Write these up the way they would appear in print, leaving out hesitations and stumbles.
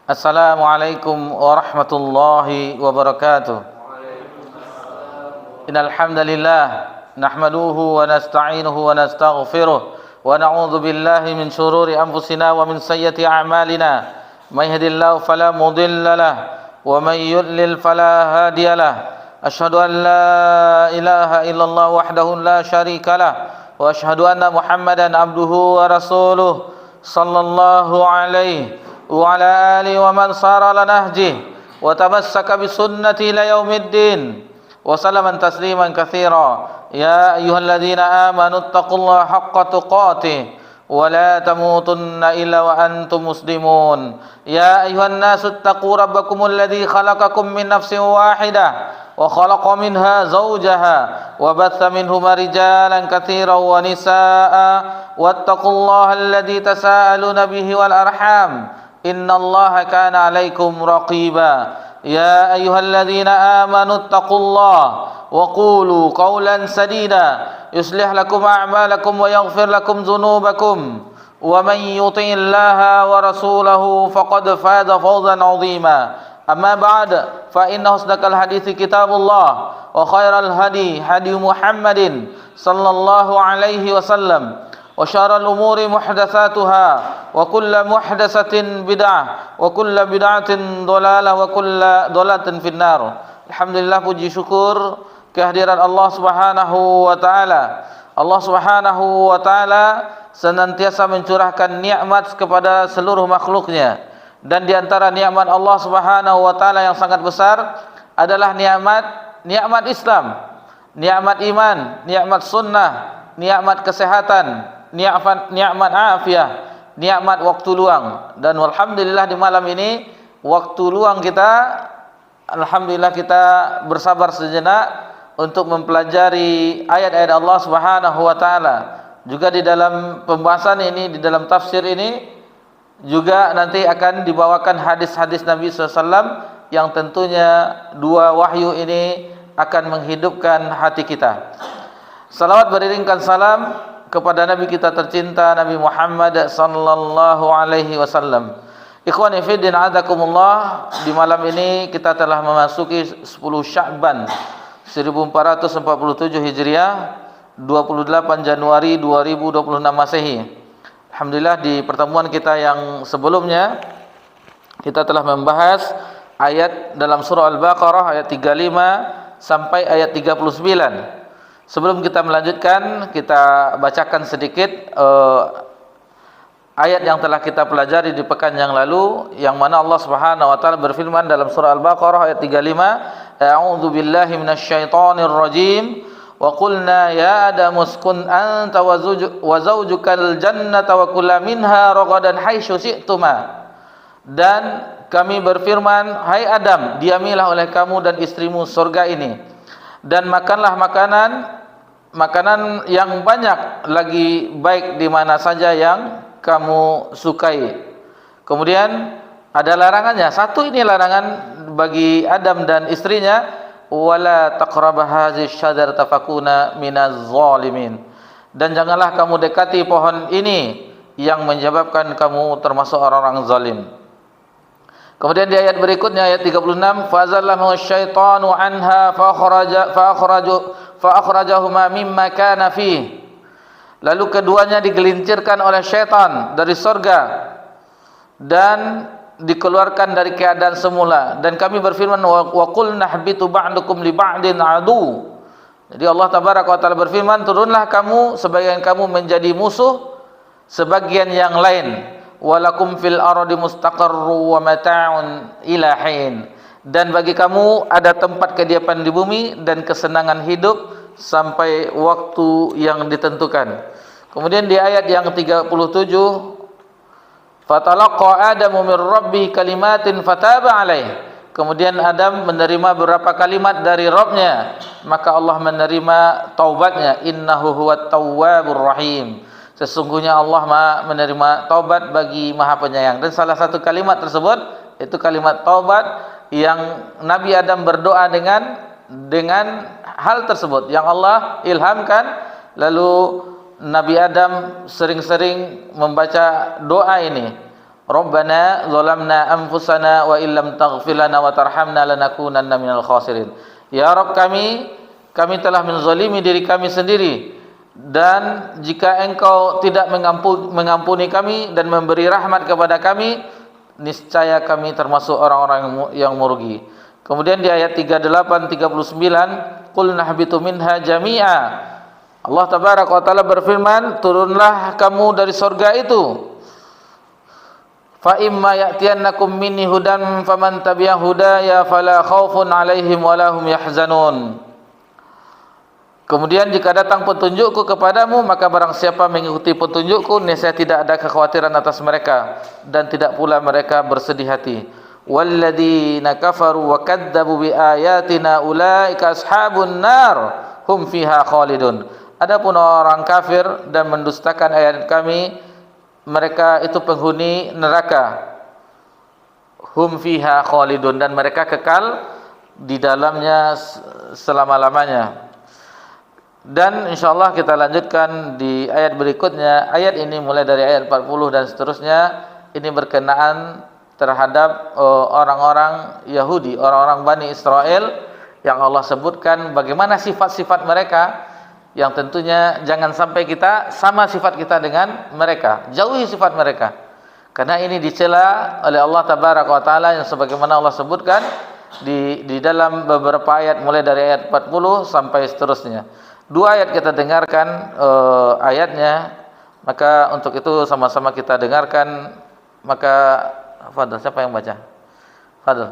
Assalamualaikum warahmatullahi wabarakatuh. Innal hamdalillah nahmaduhu wa nasta'inuhu wa nastaghfiruh wa na'udzu billahi min shururi anfusina wa min sayyiati a'malina. May yahdihillahu fala mudilla lahu wa may yudlil fala hadiya lahu. Asyhadu an la ilaha illallah wahdahu la syarika lahu wa asyhadu anna Muhammadan abduhu wa rasuluh sallallahu alaihi wa ala alihi wa man sara ala nahjih wa tamassaka bi sunnati ila yaumiddin wa salaman tasliman katsira. Ya ayyuhalladzina amanu taqullaha haqqa tuqatih wa la tamutunna illa wa antum muslimun. Ya ayyuhan nasu taqu rabbakumul ladzi khalaqakum min nafsin wahidah wa khalaqa minha zawjaha wa batha minhuma rijalan katsiran wa nisaa'a wattaqullaha alladzi tasaaluna bihi wal arham innallaha kana 'alaikum raqiba. Ya ayyuhalladzina amanu taqullaha wa qulu qawlan sadida yuslih lakum a'malakum wa yaghfir lakum dhunubakum wa man yuti'illaha wa rasulahu faqad faza fawzan 'azima. Amma ba'd, fa inna husnakal hadithi kitabullah wa khairal hadi hadi Muhammadin sallallahu alaihi wasallam wa syarrul umuri muhdatsatuha wa kullu muhdatsatin bid'ah wa kullu bid'atin dhalalah wa kullu dhalalatin finnar. Alhamdulillah, puji syukur kehadiran Allah Subhanahu wa taala. Allah Subhanahu wa taala senantiasa mencurahkan nikmat kepada seluruh makhluknya, dan di antara nikmat Allah Subhanahu wa taala yang sangat besar adalah nikmat Islam, nikmat iman, nikmat sunnah, nikmat kesehatan, nikmat afiah, nikmat waktu luang. Dan alhamdulillah di malam ini waktu luang kita, alhamdulillah kita bersabar sejenak untuk mempelajari ayat-ayat Allah Subhanahu wa taala. Juga di dalam pembahasan ini, di dalam tafsir ini juga nanti akan dibawakan hadis-hadis Nabi SAW yang tentunya dua wahyu ini akan menghidupkan hati kita. Salawat beriringkan salam kepada Nabi kita tercinta Nabi Muhammad sallallahu alaihi wasallam. Ikhwani fi din, a'adakumullah. Di malam ini kita telah memasuki 10 Sya'ban 1447 Hijriah, 28 Januari 2026 Masehi. Alhamdulillah, di pertemuan kita yang sebelumnya kita telah membahas ayat dalam surah Al-Baqarah ayat 35 sampai ayat 39. Sebelum kita melanjutkan, kita bacakan sedikit ayat yang telah kita pelajari di pekan yang lalu, yang mana Allah Subhanahu wa taala berfirman dalam surah Al-Baqarah ayat 35, A'udzu billahi minasyaitonir rajim. Wa qulna ya Adamu uskun anta wa zawjukal jannata wa kula minha ragadan haitsu syi'tuma. Dan kami berfirman, hai Adam, diamilah oleh kamu dan istrimu surga ini, dan makanlah makanan yang banyak lagi baik di mana saja yang kamu sukai. Kemudian ada larangannya. Satu, ini larangan bagi Adam dan istrinya, wala taqrabah hadzihi syajarata fakuna minaz zalimin. Dan janganlah kamu dekati pohon ini yang menyebabkan kamu termasuk orang-orang zalim. Kemudian di ayat berikutnya ayat 36, fazallahu syaitanu anha fa akhrajahuma mimma kana fi. Lalu keduanya digelincirkan oleh syaitan dari surga dan dikeluarkan dari keadaan semula. Dan kami berfirman, wa qulna habitu ba'dukum li ba'din adu. Jadi Allah tabaraka wa taala berfirman, turunlah kamu sebagian kamu menjadi musuh sebagian yang lain. Walakum fil ardi mustaqarru wa mata'un ila hin. Dan bagi kamu ada tempat kediaman di bumi dan kesenangan hidup sampai waktu yang ditentukan. Kemudian di ayat yang 37, fatalaqa Adamu min rabbi kalimatin fataba alaih. Kemudian Adam menerima beberapa kalimat dari Rabbnya, maka Allah menerima taubatnya. Innahu huwat tawwabur rahim. Sesungguhnya Allah menerima taubat bagi Maha Penyayang. Dan salah satu kalimat tersebut itu kalimat taubat yang Nabi Adam berdoa dengan hal tersebut yang Allah ilhamkan. Lalu Nabi Adam sering-sering membaca doa ini, Rabbana zalamna anfusana wa illam taghfir lana wa tarhamna lanakunanna minal khasirin. Ya Rabb kami telah menzalimi diri kami sendiri, dan jika Engkau tidak mengampuni kami dan memberi rahmat kepada kami, niscaya kami termasuk orang-orang yang merugi. Kemudian di ayat 38 39, qul nahbitu minha jami'a. Allah tabaraka wa taala berfirman, turunlah kamu dari surga itu. Fa imma ya'tiyannakum minni hudan faman tabi'a hudaya fala khaufun 'alaihim wala hum yahzanun. Kemudian jika datang petunjukku kepadamu, maka barang siapa mengikuti petunjukku, niscaya tidak ada kekhawatiran atas mereka dan tidak pula mereka bersedih hati. Walladzina kafaru wa kadzdzabu biayatina ulaika ashabun nar hum fiha khalidun. Adapun orang kafir dan mendustakan ayat kami, mereka itu penghuni neraka. Hum fiha khalidun, dan mereka kekal di dalamnya selama-lamanya. Dan insyaallah kita lanjutkan di ayat berikutnya. Ayat ini mulai dari ayat 40 dan seterusnya. Ini berkenaan terhadap orang-orang Yahudi, orang-orang Bani Israel, yang Allah sebutkan bagaimana sifat-sifat mereka, yang tentunya jangan sampai kita sama sifat kita dengan mereka. Jauhi sifat mereka, karena ini dicela oleh Allah tabaraka wa taala, yang sebagaimana Allah sebutkan di dalam beberapa ayat mulai dari ayat 40 sampai seterusnya. Dua ayat kita dengarkan ayatnya, maka untuk itu sama-sama kita dengarkan. Maka Fadl, siapa yang baca? Fadl.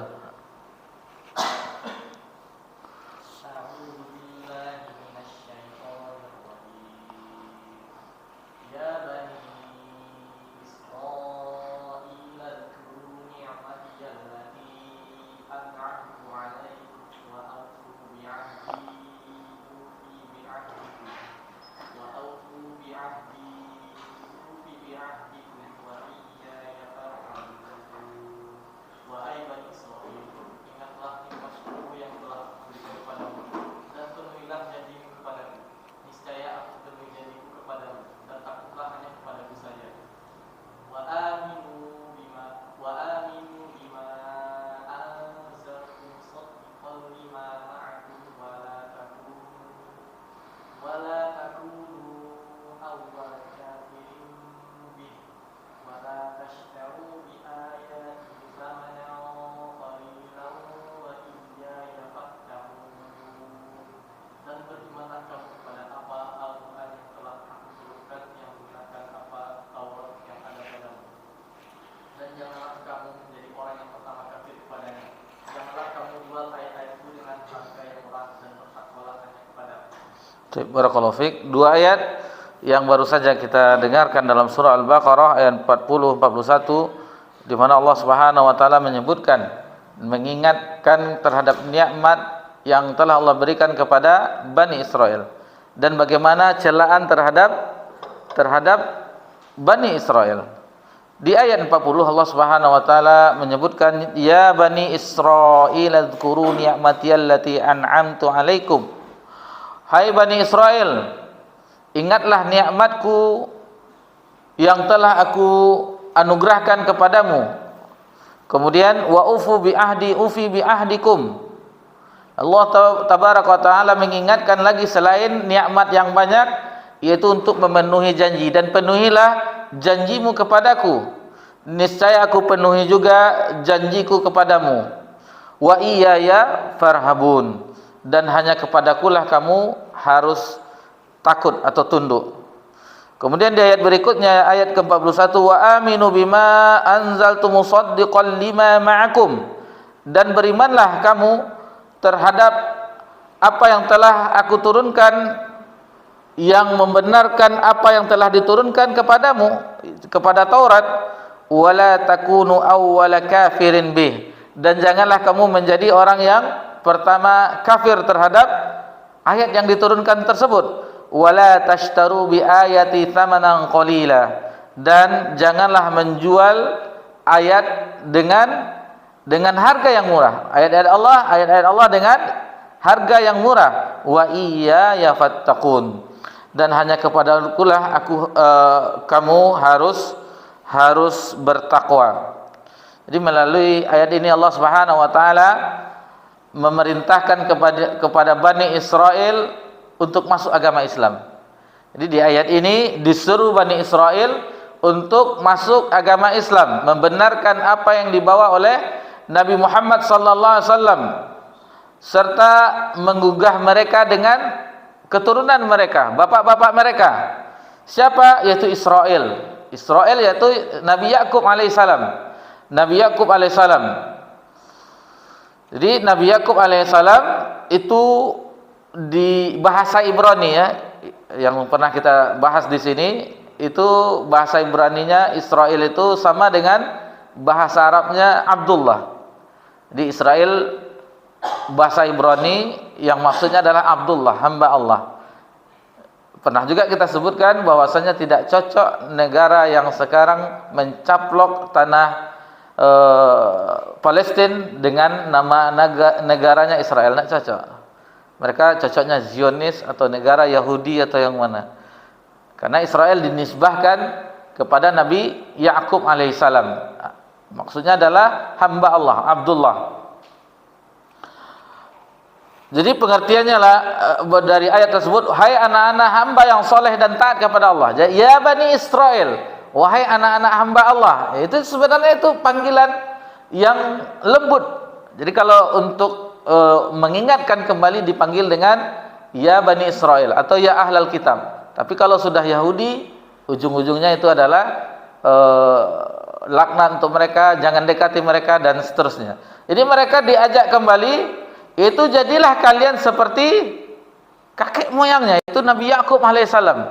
Barakallahu fiik. Dua ayat yang baru saja kita dengarkan dalam surah Al-Baqarah ayat 40 41, di mana Allah Subhanahu wa taala menyebutkan, mengingatkan terhadap nikmat yang telah Allah berikan kepada Bani Israel, dan bagaimana celaan terhadap Bani Israel. Di ayat 40 Allah Subhanahu wa taala menyebutkan, ya Bani Israil adzkuru ni'mati allati an'amtu 'alaikum. Hai Bani Israel, ingatlah nikmatku yang telah aku anugerahkan kepadamu. Kemudian wa ufu bi ahdi ufi bi ahdikum. Allah tabaraka wa taala mengingatkan lagi selain nikmat yang banyak, yaitu untuk memenuhi janji, dan penuhilah janjimu kepadaku, niscaya aku penuhi juga janjiku kepadamu. Wa iyaya farhabun, dan hanya kepadakulah kamu harus takut atau tunduk. Kemudian di ayat berikutnya, ayat ke-41, wa aminu bima anzaltu musaddiqan lima ma'akum, dan berimanlah kamu terhadap apa yang telah aku turunkan, yang membenarkan apa yang telah diturunkan kepadamu, kepada Taurat. Wala takunu awwala kafirin bih, dan janganlah kamu menjadi orang yang pertama kafir terhadap ayat yang diturunkan tersebut. Wala tashtaru bi ayati thamanan qalila, dan janganlah menjual ayat dengan harga yang murah. Ayat-ayat Allah dengan harga yang murah. Wa iyaya fattaqun, dan hanya kepadakulah kamu harus bertakwa. Jadi melalui ayat ini Allah Subhanahu wa taala memerintahkan kepada Bani Israel untuk masuk agama Islam. Jadi di ayat ini disuruh Bani Israel untuk masuk agama Islam, membenarkan apa yang dibawa oleh Nabi Muhammad sallallahu alaihi wasallam, serta menggugah mereka dengan keturunan mereka, bapak-bapak mereka. Siapa? Yaitu Israel. Israel yaitu Nabi Yakub alaihissalam. Nabi Yakub alaihissalam. Jadi Nabi Yakub alaihissalam itu di bahasa Ibrani ya, yang pernah kita bahas di sini, itu bahasa Ibraninya Israel itu sama dengan bahasa Arabnya Abdullah. Di Israel bahasa Ibrani yang maksudnya adalah Abdullah, hamba Allah. Pernah juga kita sebutkan bahwasanya tidak cocok negara yang sekarang mencaplok tanah Palestina dengan nama negaranya Israel, tidak cocok. Mereka cocoknya Zionis atau negara Yahudi atau yang mana. Karena Israel dinisbahkan kepada Nabi Yakub alaihissalam. Maksudnya adalah hamba Allah, Abdullah. Jadi pengertiannya lah dari ayat tersebut, hai anak-anak hamba yang soleh dan taat kepada Allah. Jadi, ya Bani Israel, wahai anak-anak hamba Allah. Itu sebenarnya itu panggilan yang lembut. Jadi kalau untuk mengingatkan kembali dipanggil dengan ya Bani Israel atau ya Ahlal Kitab. Tapi kalau sudah Yahudi, ujung-ujungnya itu adalah laknat untuk mereka, jangan dekati mereka dan seterusnya. Jadi mereka diajak kembali, itu jadilah kalian seperti kakek moyangnya, itu Nabi Yakub alaihissalam.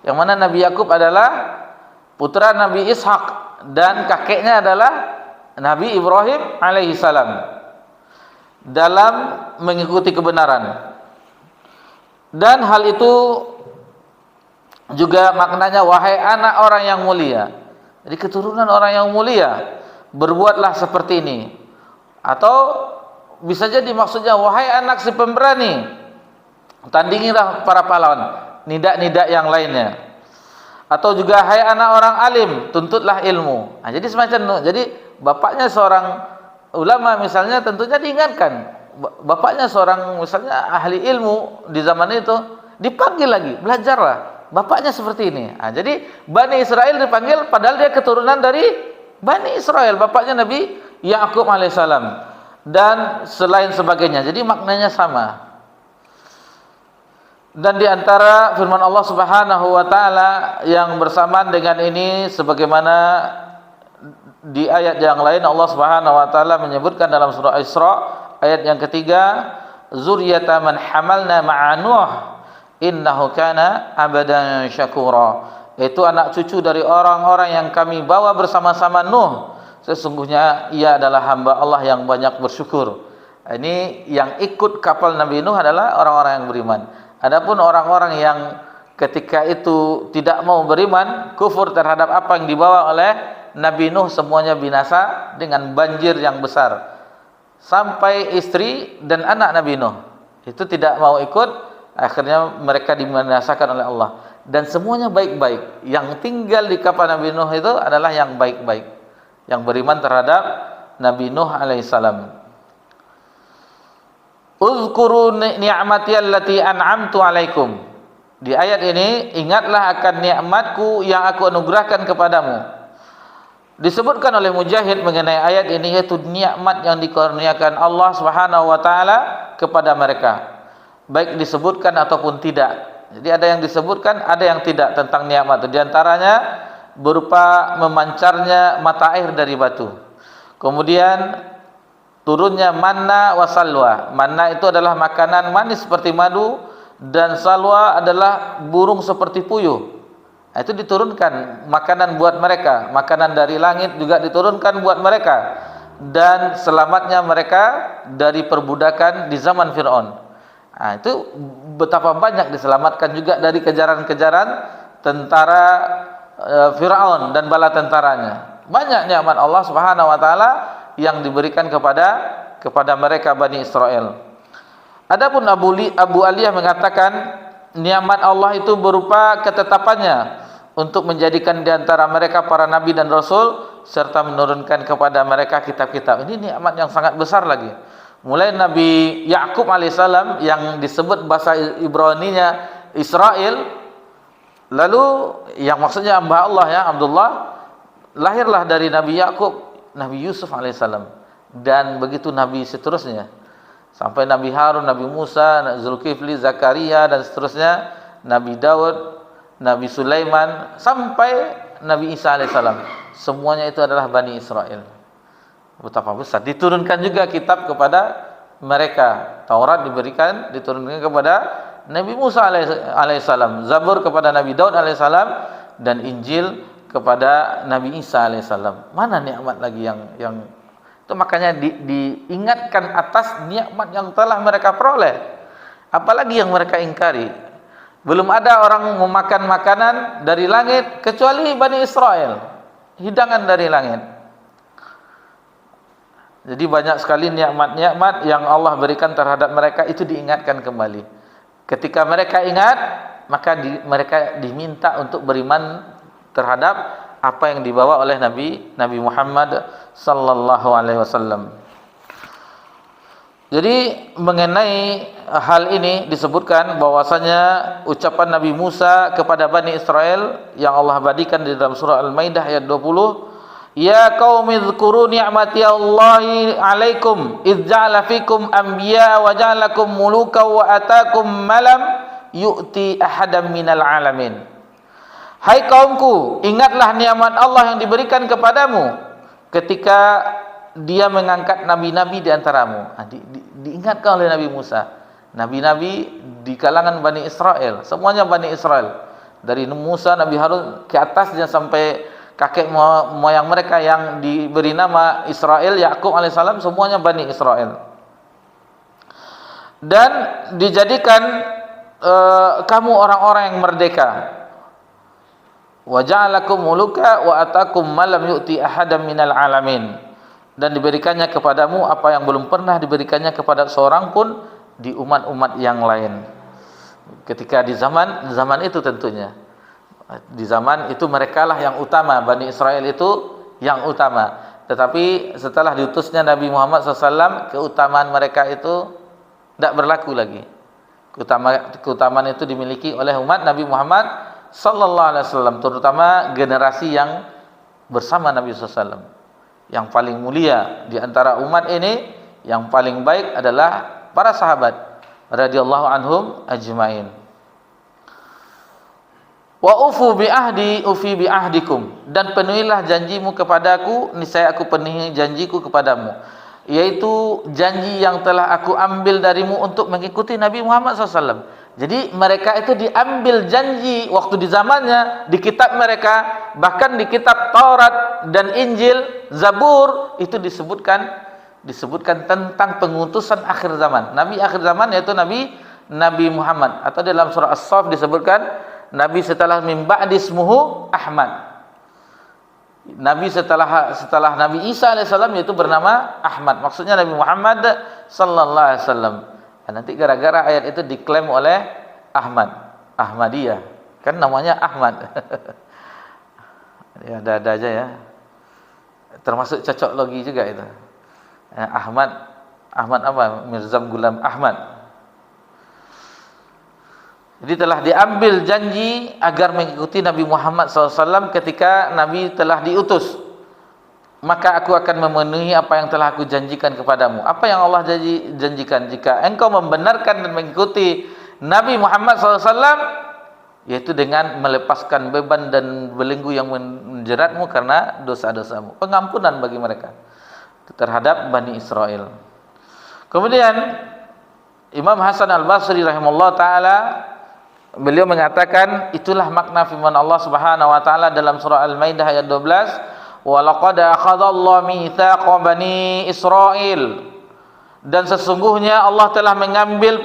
Yang mana Nabi Yakub adalah putra Nabi Ishak dan kakeknya adalah Nabi Ibrahim alaihissalam dalam mengikuti kebenaran. Dan hal itu juga maknanya wahai anak orang yang mulia. Jadi keturunan orang yang mulia, berbuatlah seperti ini. Atau bisa jadi maksudnya wahai anak si pemberani, tandingilah para pahlawan, nidak-nidak yang lainnya. Atau juga hai anak orang alim, tuntutlah ilmu. Nah, jadi semacam itu. Jadi bapaknya seorang ulama misalnya tentunya diingatkan. Bapaknya seorang misalnya ahli ilmu di zaman itu dipanggil lagi, belajarlah. Bapaknya seperti ini. Nah, jadi Bani Israel dipanggil padahal dia keturunan dari Bani Israel, bapaknya Nabi Yakub alaihissalam. Dan selain sebagainya. Jadi maknanya sama. Dan di antara firman Allah Subhanahu wa taala yang bersamaan dengan ini, sebagaimana di ayat yang lain Allah Subhanahu wa taala menyebutkan dalam surah Isra ayat yang ketiga, zuriyata man hamalna ma'a Nuh innahu kana abadan syakura. Itu anak cucu dari orang-orang yang kami bawa bersama-sama Nuh. Sesungguhnya ia adalah hamba Allah yang banyak bersyukur. Ini yang ikut kapal Nabi Nuh adalah orang-orang yang beriman. Adapun orang-orang yang ketika itu tidak mau beriman, kufur terhadap apa yang dibawa oleh Nabi Nuh, semuanya binasa dengan banjir yang besar. Sampai istri dan anak Nabi Nuh itu tidak mau ikut, akhirnya mereka dibinasakan oleh Allah. Dan semuanya baik-baik. Yang tinggal di kapal Nabi Nuh itu adalah yang baik-baik, yang beriman terhadap Nabi Nuh alaihissalam. Uzkuru ni'mati allati an'amtu alaikum. Di ayat ini, ingatlah akan nikmatku yang aku anugerahkan kepadamu. Disebutkan oleh Mujahid mengenai ayat ini, yaitu nikmat yang dikurniakan Allah Subhanahu wa taala kepada mereka, baik disebutkan ataupun tidak. Jadi ada yang disebutkan, ada yang tidak tentang nikmat itu. Di antaranya berupa memancarnya mata air dari batu. Kemudian turunnya manna wa salwa. Manna itu adalah makanan manis seperti madu, dan salwa adalah burung seperti puyuh. Itu diturunkan makanan buat mereka. Makanan dari langit juga diturunkan buat mereka. Dan selamatnya mereka dari perbudakan di zaman Fir'aun. Itu betapa banyak diselamatkan juga dari kejaran-kejaran tentara Fir'aun dan bala tentaranya. Banyak nikmat Allah Subhanahu wa taala yang diberikan kepada mereka Bani Israel. Adapun Abu Aliyah mengatakan nikmat Allah itu berupa ketetapannya untuk menjadikan di antara mereka para nabi dan rasul serta menurunkan kepada mereka kitab-kitab. Ini nikmat yang sangat besar lagi. Mulai Nabi Yakub alaihissalam yang disebut bahasa Ibraninya Israel, lalu yang maksudnya hamba Allah ya, Abdullah, lahirlah dari Nabi Yakub Nabi Yusuf alaihissalam, dan begitu nabi seterusnya sampai Nabi Harun, Nabi Musa, Zulkifli, Zakaria dan seterusnya, Nabi Daud, Nabi Sulaiman sampai Nabi Isa alaihissalam. Semuanya itu adalah Bani Israel. Betapa besar. Diturunkan juga kitab kepada mereka. Taurat diturunkan kepada Nabi Musa alaihissalam, Zabur kepada Nabi Daud alaihissalam, dan Injil kepada Nabi Isa alaihissalam. Mana nikmat lagi yang itu? Makanya diingatkan atas nikmat yang telah mereka peroleh. Apalagi yang mereka ingkari? Belum ada orang memakan makanan dari langit kecuali Bani Israel, hidangan dari langit. Jadi banyak sekali nikmat-nikmat yang Allah berikan terhadap mereka, itu diingatkan kembali. Ketika mereka ingat, maka mereka diminta untuk beriman terhadap apa yang dibawa oleh Nabi Muhammad sallallahu alaihi wasallam. Jadi mengenai hal ini disebutkan bahwasanya ucapan Nabi Musa kepada Bani Israel yang Allah abadikan di dalam surah Al-Maidah ayat 20, ya qaumi dzkuru ni'mati Allahi 'alaikum idz ja'ala fikum anbiya wa ja'alakum muluka wa atakum malam yu'ti ahadam minal alamin. Hai kaumku, ingatlah nikmat Allah yang diberikan kepadamu ketika Dia mengangkat nabi-nabi di antaramu. Diingatkan oleh Nabi Musa, nabi-nabi di kalangan Bani Israel, semuanya Bani Israel, dari Musa, Nabi Harun ke atasnya sampai kakek moyang mereka yang diberi nama Israel, Yakub alaihissalam, semuanya Bani Israel. Dan dijadikan kamu orang-orang yang merdeka. Wa ja'alakum muluka wa atakum ma lam yu'ti ahadam minal alamin. Dan diberikannya kepadamu apa yang belum pernah diberikannya kepada seorang pun di umat-umat yang lain. Ketika di zaman itu tentunya. Di zaman itu merekalah yang utama, Bani Israel itu yang utama. Tetapi setelah diutusnya Nabi Muhammad SAW, keutamaan mereka itu tidak berlaku lagi. Keutamaan itu dimiliki oleh umat Nabi Muhammad SAW, terutama generasi yang bersama Nabi SAW. Yang paling mulia di antara umat ini, yang paling baik adalah para sahabat radhiyallahu anhum ajmain. Wa ufu bi ahdi ufi bi ahdikum, dan penuhilah janjimu kepadaku, niscaya aku penuhi janjiku kepadamu, yaitu janji yang telah aku ambil darimu untuk mengikuti Nabi Muhammad SAW. Jadi mereka itu diambil janji waktu di zamannya, di kitab mereka, bahkan di kitab Taurat dan Injil, Zabur, itu disebutkan tentang pengutusan akhir zaman. Nabi akhir zaman yaitu Nabi Muhammad, atau dalam surah As-Saff disebutkan Nabi setelah min ba'di ismuhu Ahmad. Nabi setelah Nabi Isa alaihissalam yaitu bernama Ahmad. Maksudnya Nabi Muhammad sallallahu alaihi wasallam. Nanti gara-gara ayat itu diklaim oleh Ahmadiyah. Kan namanya Ahmad. Ya ada aja ya. Termasuk cocok logi juga itu. Ahmad apa? Mirza Ghulam Ahmad. Jadi telah diambil janji agar mengikuti Nabi Muhammad SAW ketika Nabi telah diutus. Maka aku akan memenuhi apa yang telah aku janjikan kepadamu. Apa yang Allah janjikan? Jika engkau membenarkan dan mengikuti Nabi Muhammad SAW, yaitu dengan melepaskan beban dan belenggu yang menjeratmu karena dosa-dosamu. Pengampunan bagi mereka terhadap Bani Israel. Kemudian Imam Hasan Al-Basri rahimahullah ta'ala, beliau mengatakan, itulah makna firman Allah Subhanahu wa taala dalam surah Al-Maidah ayat 12, wa laqad akhadallahu mitsaqa bani Israil, dan sesungguhnya Allah telah mengambil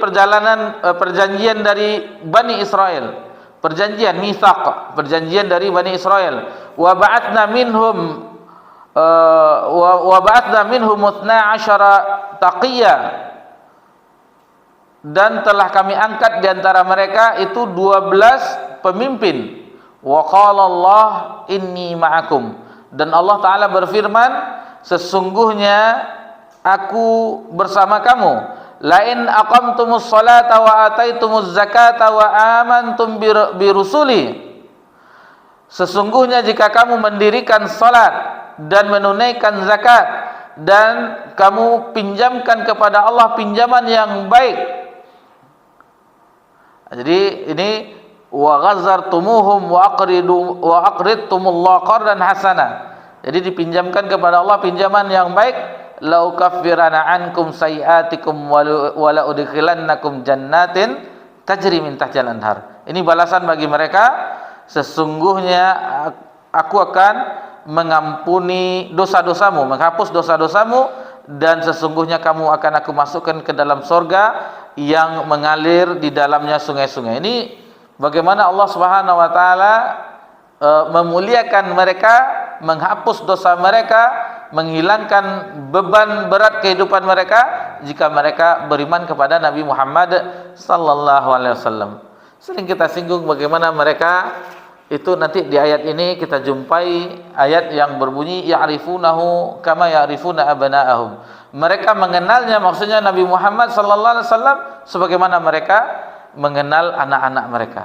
perjanjian dari Bani Israel, perjanjian mitsaq, perjanjian dari Bani Israel, wa ba'atsna minhum 12 taqiyya, dan telah kami angkat di antara mereka itu 12 pemimpin. Wa qala Allah inni ma'akum. Dan Allah Ta'ala berfirman, sesungguhnya aku bersama kamu. Lain aqamtumus salata wa ataitumuz zakata wa amantum birusuli. Sesungguhnya jika kamu mendirikan salat dan menunaikan zakat dan kamu pinjamkan kepada Allah pinjaman yang baik. Jadi ini wa ghazzartumuhum wa aqridtumullah qardan hasana. Jadi dipinjamkan kepada Allah pinjaman yang baik. La ukaffirana ankum sayiatikum wa la udkhilannakum jannatin tajri min tahtiha al-anhar. Ini balasan bagi mereka, sesungguhnya aku akan mengampuni dosa-dosamu, menghapus dosa-dosamu, dan sesungguhnya kamu akan aku masukkan ke dalam surga yang mengalir di dalamnya sungai-sungai. Ini bagaimana Allah Subhanahu wa taala memuliakan mereka, menghapus dosa mereka, menghilangkan beban berat kehidupan mereka jika mereka beriman kepada Nabi Muhammad sallallahu alaihi wasallam. Sering kita singgung bagaimana mereka itu, nanti di ayat ini kita jumpai ayat yang berbunyi ya'rifunahu kama ya'rifuna abna'ahum. Mereka mengenalnya, maksudnya Nabi Muhammad sallallahu alaihi wasallam sebagaimana mereka mengenal anak-anak mereka.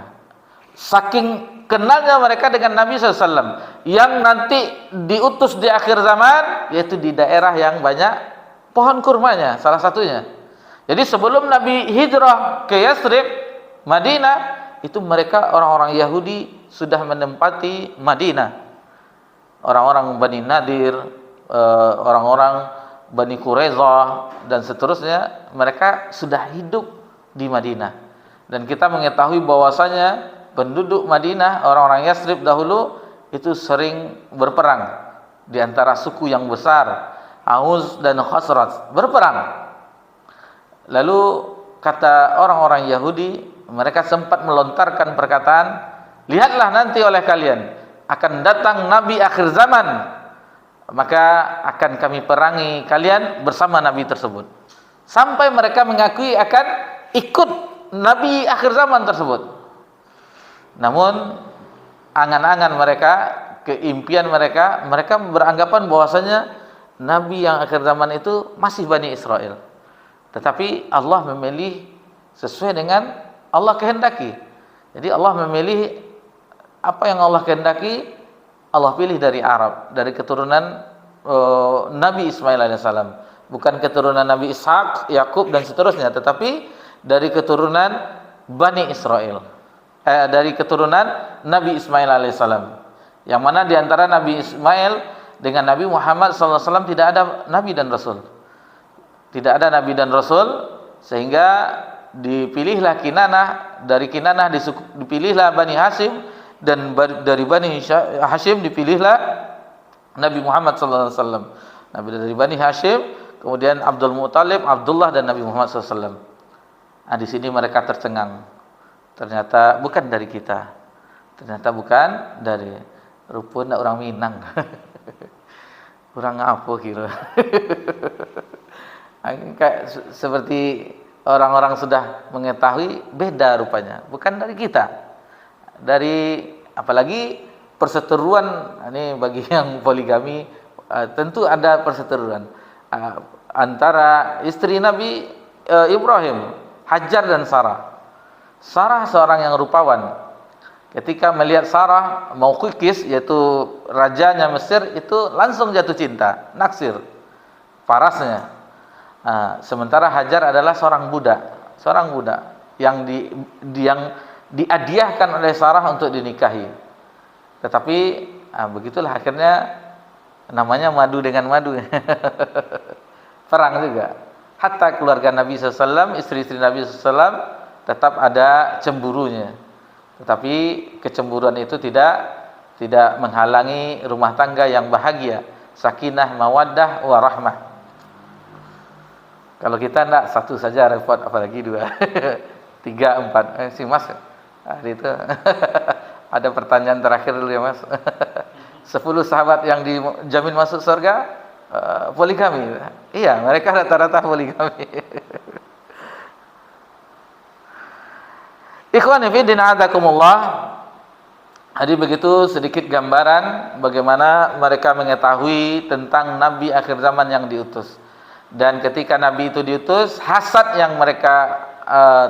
Saking kenalnya mereka dengan Nabi SAW yang nanti diutus di akhir zaman, yaitu di daerah yang banyak pohon kurmanya, salah satunya. Jadi sebelum Nabi hijrah ke Yathrib, Madinah, itu mereka orang-orang Yahudi sudah menempati Madinah. Orang-orang Bani Nadir, orang-orang Bani Quraidah dan seterusnya, mereka sudah hidup di Madinah. Dan kita mengetahui bahwasanya penduduk Madinah, orang-orang Yathrib dahulu itu sering berperang di antara suku yang besar, Aus dan Khazraj, berperang. Lalu kata orang-orang Yahudi, mereka sempat melontarkan perkataan, lihatlah nanti oleh kalian akan datang Nabi akhir zaman, maka akan kami perangi kalian bersama Nabi tersebut. Sampai mereka mengakui akan ikut Nabi akhir zaman tersebut. Namun angan-angan mereka, keimpian mereka, mereka beranggapan bahwasanya Nabi yang akhir zaman itu masih Bani Israel. Tetapi Allah memilih sesuai dengan Allah kehendaki. Jadi Allah memilih apa yang Allah kehendaki, Allah pilih dari Arab, dari keturunan Nabi Ismail alaihissalam, bukan keturunan Nabi Ishak, Yakub dan seterusnya, tetapi dari keturunan Bani Israel, dari keturunan Nabi Ismail alaihissalam, yang mana diantara Nabi Ismail dengan Nabi Muhammad SAW tidak ada Nabi dan Rasul, tidak ada Nabi dan Rasul, sehingga dipilihlah Kinanah, dari Kinanah dipilihlah Bani Hashim, dan dari Bani Hashim dipilihlah Nabi Muhammad SAW. Nabi dari Bani Hashim, kemudian Abdul Muttalib, Abdullah dan Nabi Muhammad SAW. Nah, di sini mereka tercengang. Ternyata bukan dari kita. Ternyata bukan dari rupanya orang Minang. Orang apa kira? Kayak seperti orang-orang sudah mengetahui, beda rupanya. Bukan dari kita. Dari apalagi perseteruan, ini bagi yang poligami tentu ada perseteruan antara istri Nabi Ibrahim, Hajar dan Sarah. Sarah seorang yang rupawan. Ketika melihat Sarah mau kikis, yaitu rajanya Mesir, itu langsung jatuh cinta, naksir, parasnya. Sementara Hajar adalah seorang budak yang diadiahkan oleh Sarah untuk dinikahi. Tetapi begitulah akhirnya, namanya madu dengan madu. Perang juga. Hatta keluarga Nabi SAW, istri-istri Nabi SAW tetap ada cemburunya. Tetapi kecemburuan itu tidak menghalangi rumah tangga yang bahagia, sakinah, mawaddah, warahmah. Kalau kita enggak, satu saja repot, apalagi dua, tiga, empat. Si Mas, hari itu ada pertanyaan terakhir dulu ya Mas. 10 sahabat yang dijamin masuk surga poligami. Iya, mereka rata-rata poligami. Ikhwani fi din a'adakumullah, Jadi begitu sedikit gambaran bagaimana mereka mengetahui tentang Nabi akhir zaman yang diutus. Dan ketika Nabi itu diutus, hasad yang mereka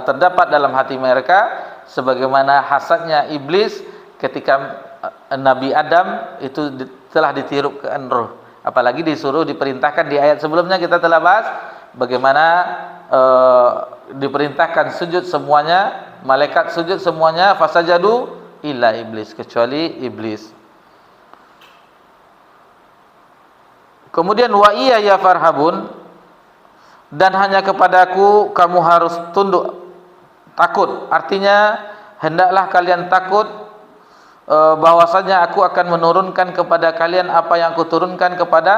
terdapat dalam hati mereka, sebagaimana hasadnya iblis ketika Nabi Adam itu telah ditirupkan roh. Apalagi disuruh diperintahkan di ayat sebelumnya kita telah bahas bagaimana diperintahkan sujud semuanya, malaikat sujud semuanya, fasajadu illa iblis, kecuali iblis. Kemudian wa iya ya farhabun, dan hanya kepadaku kamu harus tunduk, takut. Artinya hendaklah kalian takut bahwasanya aku akan menurunkan kepada kalian apa yang aku turunkan kepada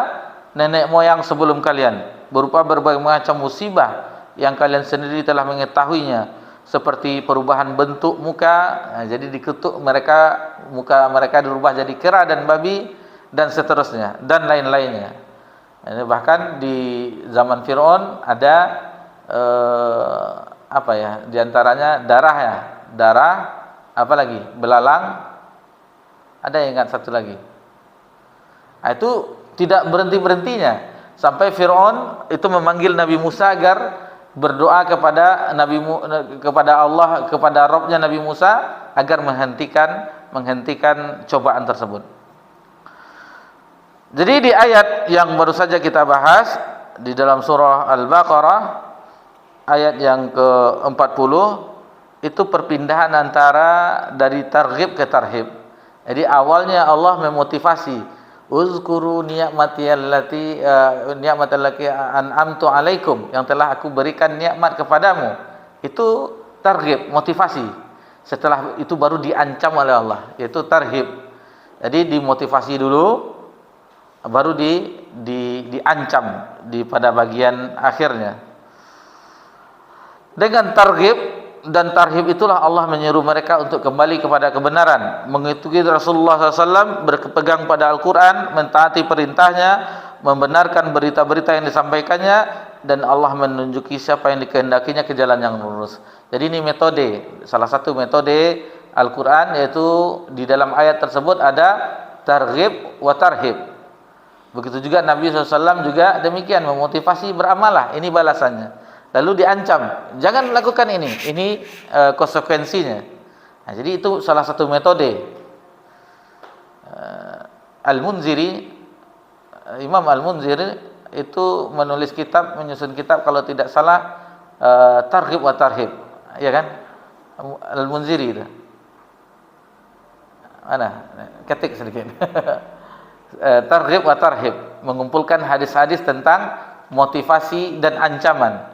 nenek moyang sebelum kalian, berupa berbagai macam musibah yang kalian sendiri telah mengetahuinya, seperti perubahan bentuk muka. Jadi dikutuk mereka, muka mereka dirubah jadi kera dan babi, dan seterusnya, dan lain-lainnya. Bahkan di zaman Fir'aun ada diantaranya darah ya, darah, apa lagi, belalang, ada yang ingat satu lagi. Itu tidak berhenti-berhentinya sampai Fir'aun itu memanggil Nabi Musa agar berdoa kepada kepada Allah, kepada Rabbnya Nabi Musa agar menghentikan cobaan tersebut. Jadi di ayat yang baru saja kita bahas di dalam surah Al-Baqarah ayat yang ke-40 itu perpindahan antara dari targhib ke tarhib. Jadi awalnya Allah memotivasi, uzkuru ni'matallati an'amtu alaikum, yang telah aku berikan nikmat kepadamu. Itu targhib, motivasi. Setelah itu baru diancam oleh Allah, yaitu tarhib. Jadi dimotivasi dulu, baru diancam pada bagian akhirnya. Dengan targhib dan tarhib itulah Allah menyeru mereka untuk kembali kepada kebenaran, mengikuti Rasulullah SAW, berpegang pada Al-Quran, mentaati perintahnya, membenarkan berita-berita yang disampaikannya, dan Allah menunjuki siapa yang dikehendakinya ke jalan yang lurus. Jadi ini metode, salah satu metode Al-Quran, yaitu di dalam ayat tersebut ada targhib wa tarhib. Begitu juga Nabi SAW juga demikian, memotivasi beramalah, ini balasannya. Lalu diancam, jangan lakukan ini konsekuensinya. Nah, jadi itu salah satu metode. Al-Munziri, Imam Al-Munziri itu menulis kitab, menyusun kitab kalau tidak salah targhib wa tarhib, ya kan? Al-Munziri itu. Mana? Ketik sedikit. Targhib wa tarhib, mengumpulkan hadis-hadis tentang motivasi dan ancaman.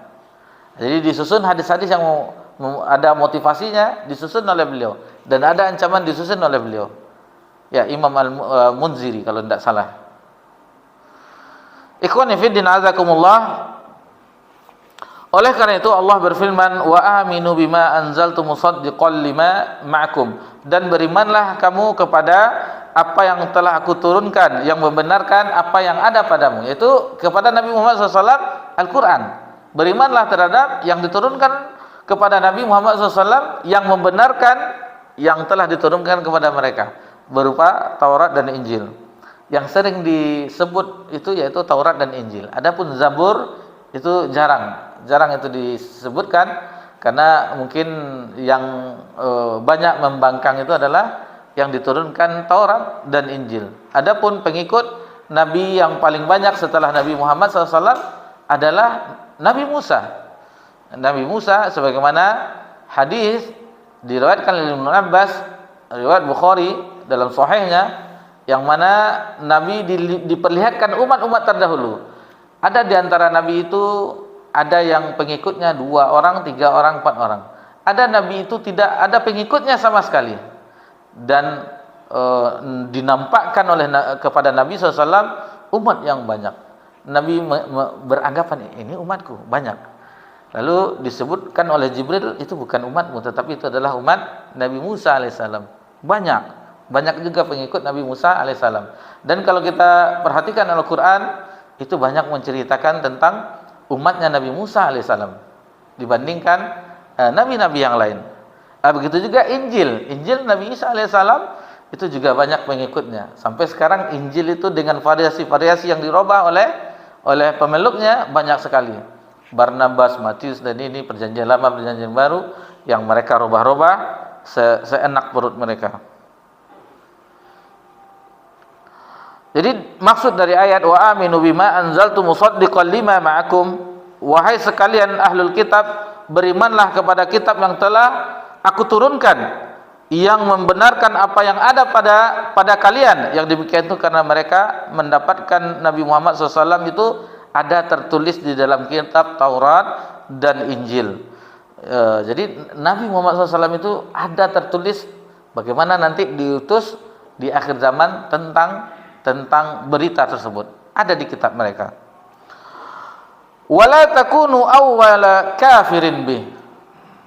Jadi disusun hadis-hadis yang ada motivasinya, disusun oleh beliau, dan ada ancaman disusun oleh beliau. Ya, Imam Al-Munziri kalau tidak salah. Ikhwani fi din azakumullah. Oleh karena itu Allah berfirman, wa aminu bima anzaltu musaddiqan lima ma'akum, dan berimanlah kamu kepada apa yang telah aku turunkan yang membenarkan apa yang ada padamu, yaitu kepada Nabi Muhammad SAW Al-Quran. Berimanlah terhadap yang diturunkan kepada Nabi Muhammad SAW yang membenarkan yang telah diturunkan kepada mereka, berupa Taurat dan Injil. Yang sering disebut itu yaitu Taurat dan Injil. Adapun Zabur itu jarang itu disebutkan, karena mungkin yang banyak membangkang itu adalah yang diturunkan Taurat dan Injil. Adapun pengikut Nabi yang paling banyak setelah Nabi Muhammad SAW adalah Nabi Musa. Nabi Musa, sebagaimana hadis diriwayatkan oleh Ibnu Abbas, riwayat Bukhari dalam sahihnya, yang mana Nabi diperlihatkan umat-umat terdahulu. Ada di antara Nabi itu, ada yang pengikutnya 2 orang, 3 orang, 4 orang. Ada Nabi itu tidak ada pengikutnya sama sekali, dan dinampakkan kepada Nabi SAW umat yang banyak. Nabi beranggapan ini umatku banyak. Lalu disebutkan oleh Jibril, itu bukan umatmu, tetapi itu adalah umat Nabi Musa alaihissalam. Banyak juga pengikut Nabi Musa alaihissalam. Dan kalau kita perhatikan Al-Quran, itu banyak menceritakan tentang umatnya Nabi Musa alaihissalam dibandingkan nabi-nabi yang lain. Begitu juga Injil Nabi Isa alaihissalam itu juga banyak pengikutnya. Sampai sekarang Injil itu dengan variasi-variasi yang dirubah oleh pemeluknya banyak sekali. Barnabas, Matius, dan ini perjanjian lama, perjanjian baru yang mereka rubah-rubah seenak perut mereka. Jadi maksud dari ayat wa aminu bima anzaltu musaddiqan lima ma'akum, wahai sekalian ahlul kitab, berimanlah kepada kitab yang telah aku turunkan, yang membenarkan apa yang ada pada kalian. Yang demikian itu karena mereka mendapatkan Nabi Muhammad SAW itu ada tertulis di dalam kitab Taurat dan Injil. Jadi Nabi Muhammad SAW itu ada tertulis bagaimana nanti diutus di akhir zaman tentang berita tersebut, ada di kitab mereka. Wala takunu awwala kafirin bih,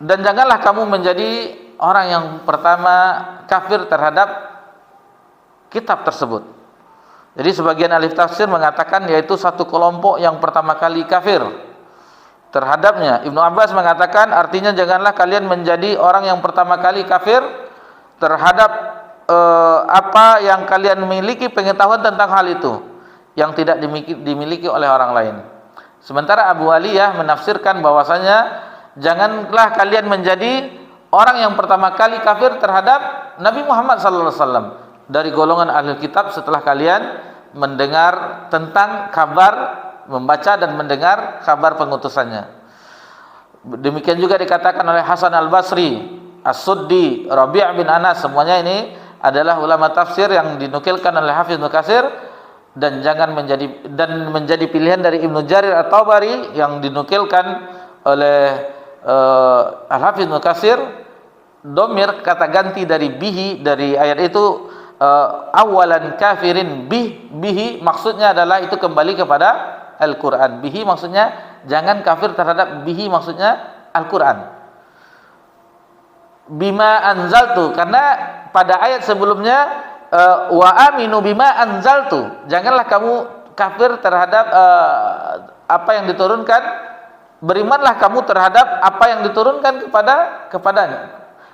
dan janganlah kamu menjadi orang yang pertama kafir terhadap kitab tersebut. Jadi sebagian ahli tafsir mengatakan yaitu satu kelompok yang pertama kali kafir terhadapnya. Ibnu Abbas mengatakan artinya janganlah kalian menjadi orang yang pertama kali kafir terhadap apa yang kalian miliki pengetahuan tentang hal itu yang tidak dimiliki oleh orang lain. Sementara Abu Aliyah menafsirkan bahwasanya janganlah kalian menjadi orang yang pertama kali kafir terhadap Nabi Muhammad SAW dari golongan ahli kitab setelah kalian mendengar tentang kabar, membaca dan mendengar kabar pengutusannya. Demikian juga dikatakan oleh Hasan Al-Basri, As-Suddi, Rabi' bin Anas, semuanya ini adalah ulama tafsir yang dinukilkan oleh Hafiz Ibnu Katsir, dan menjadi pilihan dari Ibnu Jarir At-Tabari yang dinukilkan oleh Al-Hafiz Ibnu Katsir. Domir kata ganti dari bihi dari ayat itu awalan kafirin bihi maksudnya adalah itu kembali kepada Al-Quran. Bihi maksudnya jangan kafir terhadap bihi maksudnya Al-Quran. Bima anzaltu, karena pada ayat sebelumnya wa aminu bima anzaltu, janganlah kamu kafir terhadap apa yang diturunkan, berimanlah kamu terhadap apa yang diturunkan kepadanya.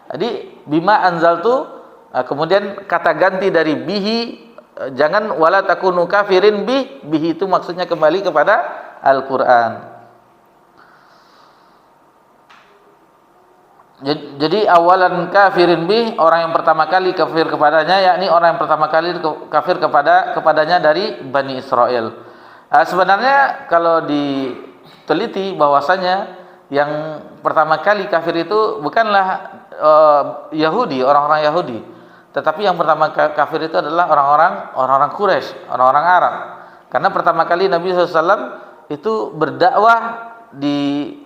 Jadi bima anzaltu, kemudian kata ganti dari bihi, jangan wala takunu kafirin bihi itu maksudnya kembali kepada Al-Quran. Jadi awalan kafirin bih, orang yang pertama kali kafir kepadanya, yakni orang yang pertama kali kafir kepadanya dari Bani Israel. Sebenarnya kalau diteliti bahwasanya yang pertama kali kafir itu bukanlah Yahudi, orang-orang Yahudi, tetapi yang pertama kafir itu adalah orang-orang Quraisy, orang-orang Arab. Karena pertama kali Nabi SAW itu berdakwah di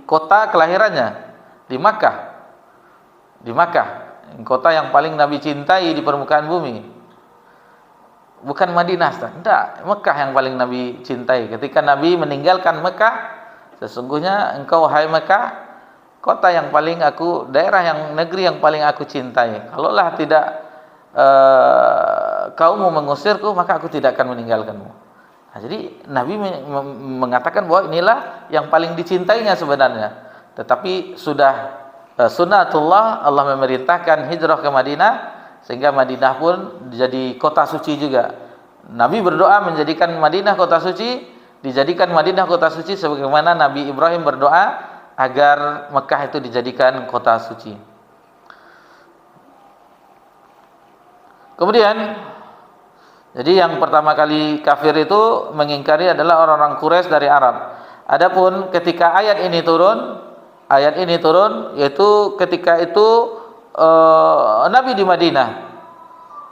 kota kelahirannya, di Makkah, kota yang paling Nabi cintai di permukaan bumi. Bukan Madinah, tidak, Makkah yang paling Nabi cintai. Ketika Nabi meninggalkan Makkah, sesungguhnya engkau hai Makkah, kota yang paling negeri yang paling aku cintai. Kalaulah tidak kaummu mengusirku, maka aku tidak akan meninggalkanmu. Nah, jadi Nabi mengatakan bahwa inilah yang paling dicintainya sebenarnya. Tetapi sudah sunnatullah, Allah memerintahkan hijrah ke Madinah, sehingga Madinah pun jadi kota suci juga. Nabi berdoa menjadikan Madinah kota suci, dijadikan Madinah kota suci sebagaimana Nabi Ibrahim berdoa agar Mekah itu dijadikan kota suci. Kemudian, jadi yang pertama kali kafir itu mengingkari adalah orang-orang Quraisy dari Arab. Adapun ketika ayat ini turun yaitu ketika itu Nabi di Madinah.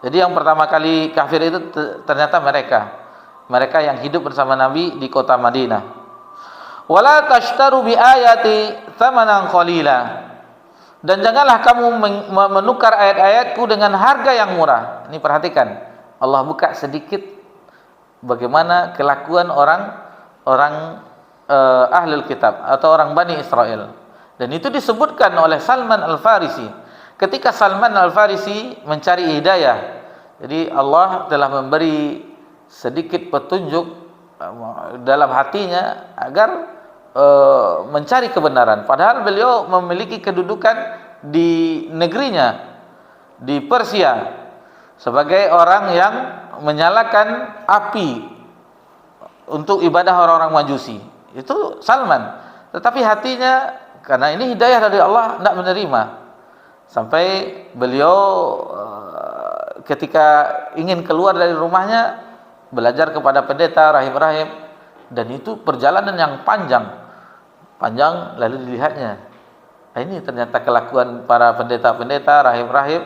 Jadi yang pertama kali kafir itu ternyata mereka yang hidup bersama Nabi di kota Madinah. Wala tashtaru bi ayati thamanan qalila, dan janganlah kamu menukar ayat-ayatku dengan harga yang murah. Ini perhatikan, Allah buka sedikit bagaimana kelakuan orang ahlul kitab atau orang Bani Israel. Dan itu disebutkan oleh Salman Al-Farisi. Ketika Salman Al-Farisi mencari hidayah, jadi Allah telah memberi sedikit petunjuk dalam hatinya agar mencari kebenaran. Padahal beliau memiliki kedudukan di negerinya, di Persia sebagai orang yang menyalakan api untuk ibadah orang-orang Majusi. Itu Salman. Tetapi hatinya, karena ini hidayah dari Allah, tidak menerima. Sampai beliau ketika ingin keluar dari rumahnya, belajar kepada pendeta, rahib-rahib, dan itu perjalanan yang panjang lalu dilihatnya. Ini ternyata kelakuan para pendeta-pendeta, rahib-rahib,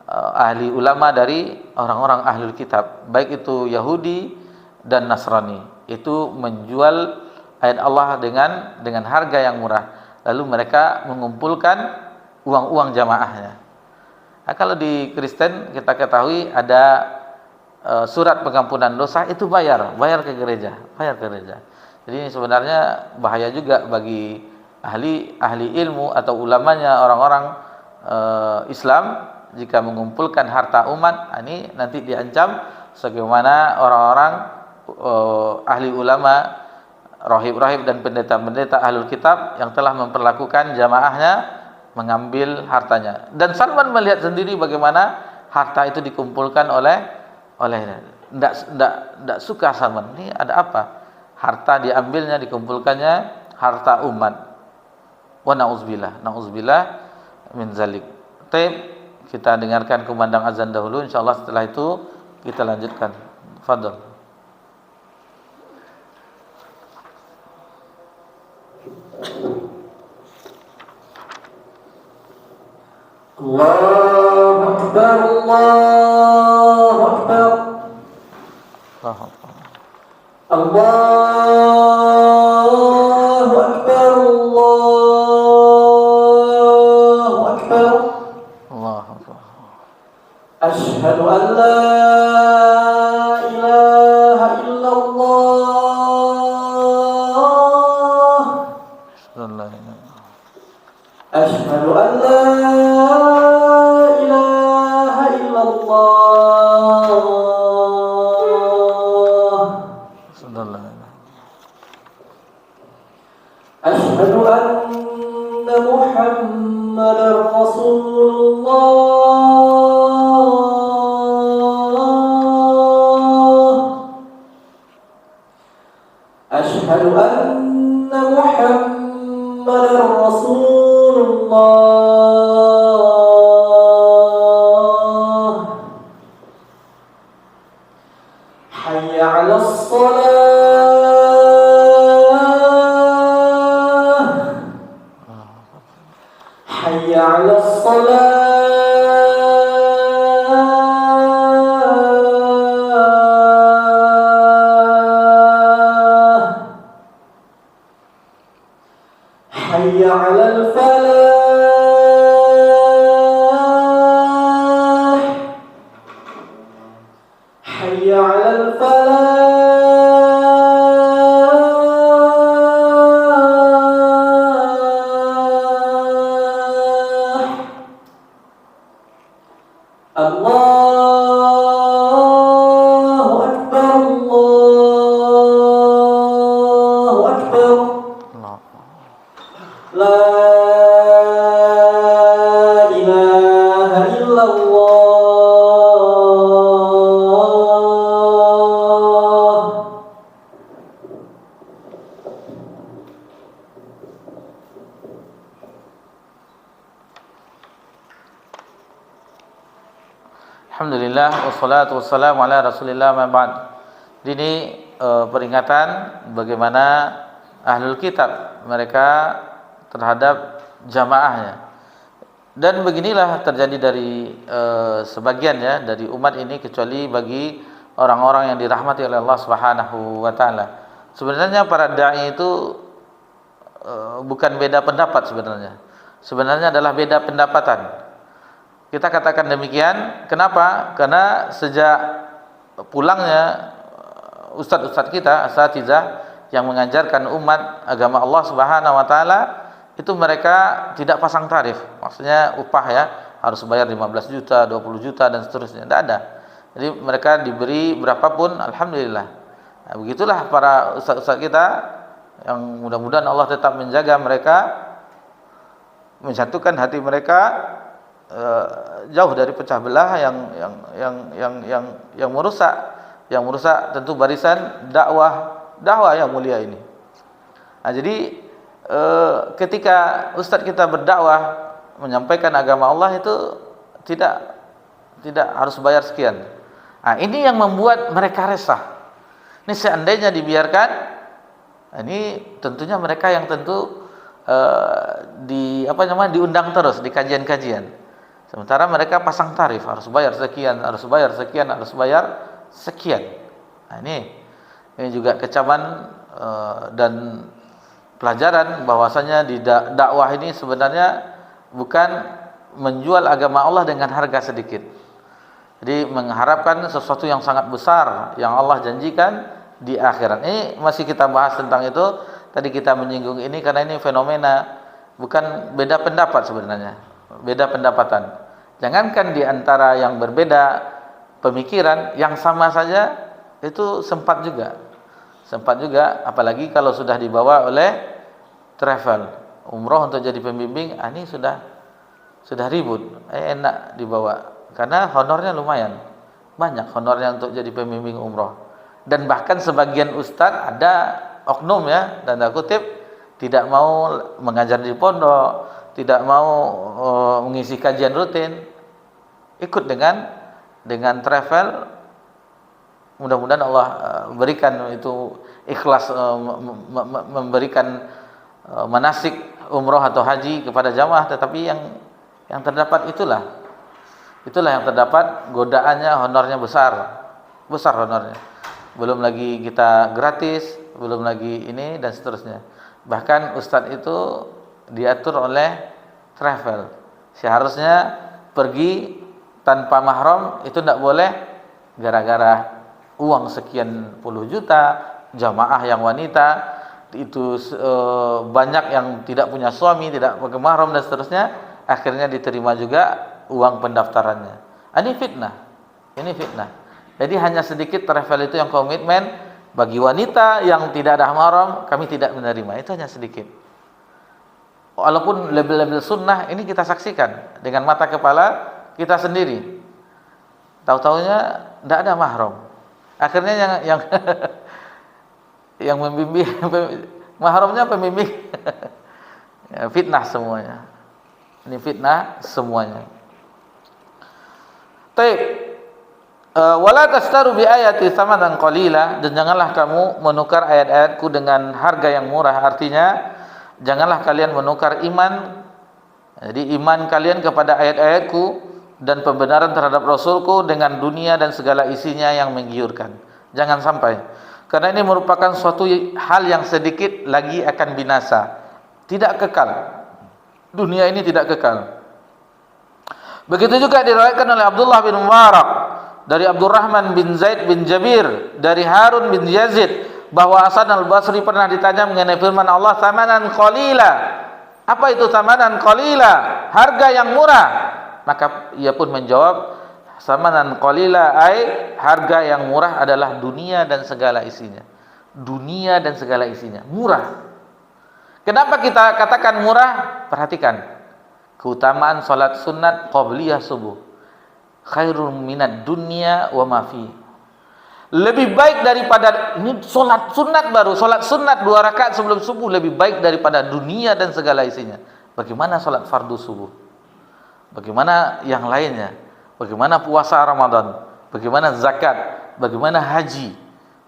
ahli ulama dari orang-orang ahlul kitab, baik itu Yahudi dan Nasrani. Itu menjual ayat Allah dengan harga yang murah. Lalu mereka mengumpulkan uang-uang jamaahnya. Nah, kalau di Kristen kita ketahui ada surat pengampunan dosa, itu bayar ke gereja. Jadi ini sebenarnya bahaya juga bagi ahli ilmu atau ulamanya orang-orang Islam jika mengumpulkan harta umat. Ini nanti diancam sebagaimana orang-orang ahli ulama, rahib-rahib dan pendeta-pendeta ahlul kitab yang telah memperlakukan jamaahnya mengambil hartanya. Dan Salman melihat sendiri bagaimana harta itu dikumpulkan olehnya. Tidak suka Salman. Ini ada apa? Harta diambilnya, dikumpulkannya harta umat. Wa na'udzubillah min zalik. Kita dengarkan kumandang azan dahulu, insyaallah setelah itu kita lanjutkan. Fadhol. Allahu Akbar, Allahu Akbar, Allahu Akbar, Allahu Akbar, Allahu Akbar. Asyhadu an la ilaha illallah, asyhadu an la ilaha illallah, asyhadu anna Muhammadar Rasulullah, asyhadu anna Muhammadar Rasulullah, hayya 'alas shalah, hayya 'alas salah, hayya 'alal falah, hayya 'alal falah. Allahu Akbar, Allahu Akbar, la ilaha illallah. Alhamdulillah wassalatu wassalamu ala Rasulillah ma ba'd. Ini peringatan bagaimana ahlul kitab mereka terhadap jamaahnya. Dan beginilah terjadi dari sebagian ya dari umat ini, kecuali bagi orang-orang yang dirahmati oleh Allah Subhanahu wa taala. Sebenarnya para dai itu bukan beda pendapat sebenarnya. Sebenarnya adalah beda pendapatan. Kita katakan demikian, kenapa? Karena sejak pulangnya ustadz-ustadz kita, asatizah yang mengajarkan umat agama Allah Subhanahu wa taala, itu mereka tidak pasang tarif. Maksudnya upah ya, harus bayar 15 juta, 20 juta dan seterusnya. Tidak ada. Jadi mereka diberi berapapun, alhamdulillah. Nah, begitulah para ustadz-ustadz kita yang mudah-mudahan Allah tetap menjaga mereka, menjatuhkan hati mereka jauh dari pecah belah yang merusak tentu barisan dakwah yang mulia ini. Nah, jadi ketika ustadz kita berdakwah menyampaikan agama Allah itu tidak harus bayar sekian. Nah, ini yang membuat mereka resah. Ini seandainya dibiarkan, ini tentunya mereka yang tentu diundang terus di kajian-kajian. Sementara mereka pasang tarif, harus bayar sekian, harus bayar sekian, harus bayar sekian. Nah, ini juga kecaman dan pelajaran bahwasanya di dakwah ini sebenarnya bukan menjual agama Allah dengan harga sedikit. Jadi mengharapkan sesuatu yang sangat besar yang Allah janjikan di akhirat. Ini masih kita bahas tentang itu. Tadi kita menyinggung ini karena ini fenomena, bukan beda pendapat sebenarnya, beda pendapatan. Jangankan di antara yang berbeda pemikiran, yang sama saja itu sempat juga, apalagi kalau sudah dibawa oleh travel umroh untuk jadi pembimbing. Ini sudah ribut, enak dibawa karena honornya lumayan banyak, honornya untuk jadi pembimbing umroh. Dan bahkan sebagian ustadz ada oknum ya, tanda kutip, tidak mau mengajar di pondok, tidak mau mengisi kajian rutin, ikut dengan travel. Mudah-mudahan Allah berikan itu ikhlas memberikan manasik umroh atau haji kepada jamaah. Tetapi yang terdapat itulah yang terdapat godaannya, honornya besar honornya. Belum lagi kita gratis, belum lagi ini dan seterusnya. Bahkan ustadz itu diatur oleh travel. Seharusnya pergi tanpa mahram itu tidak boleh, gara-gara uang sekian puluh juta, jamaah yang wanita itu banyak yang tidak punya suami, tidak pakai mahram dan seterusnya, akhirnya diterima juga uang pendaftarannya. Ini fitnah. Jadi hanya sedikit travel itu yang komitmen. Bagi wanita yang tidak ada mahram, kami tidak menerima. Itu hanya sedikit. Walaupun label-label sunnah ini kita saksikan dengan mata kepala kita sendiri. Tahu-tahunya tidak ada mahram. Akhirnya yang membimbing mahramnya pembimbing. Fitnah semuanya. Ini fitnah semuanya. Taib. Wala tastaru bi ayati tsamanan qalila, dan janganlah kamu menukar ayat-ayatku dengan harga yang murah. Artinya janganlah kalian menukar iman, jadi iman kalian kepada ayat-ayatku dan pembenaran terhadap Rasulku dengan dunia dan segala isinya yang menggiurkan. Jangan sampai, karena ini merupakan suatu hal yang sedikit lagi akan binasa, tidak kekal. Dunia ini tidak kekal. Begitu juga diriwayatkan oleh Abdullah bin Mubarak dari Abdurrahman bin Zaid bin Jabir dari Harun bin Yazid bahwa Hasan al-Basri pernah ditanya mengenai firman Allah samanan qalila. Apa itu samanan qalila? Harga yang murah. Maka ia pun menjawab, samanan qalila ai harga yang murah adalah dunia dan segala isinya. Dunia dan segala isinya murah. Kenapa kita katakan murah? Perhatikan keutamaan salat sunat qabliyah subuh. Khairun minad dunya wa ma fi. Lebih baik daripada ini salat sunat baru, salat sunat 2 rakaat sebelum subuh lebih baik daripada dunia dan segala isinya. Bagaimana salat fardu subuh? Bagaimana yang lainnya? Bagaimana puasa Ramadan? Bagaimana zakat? Bagaimana haji?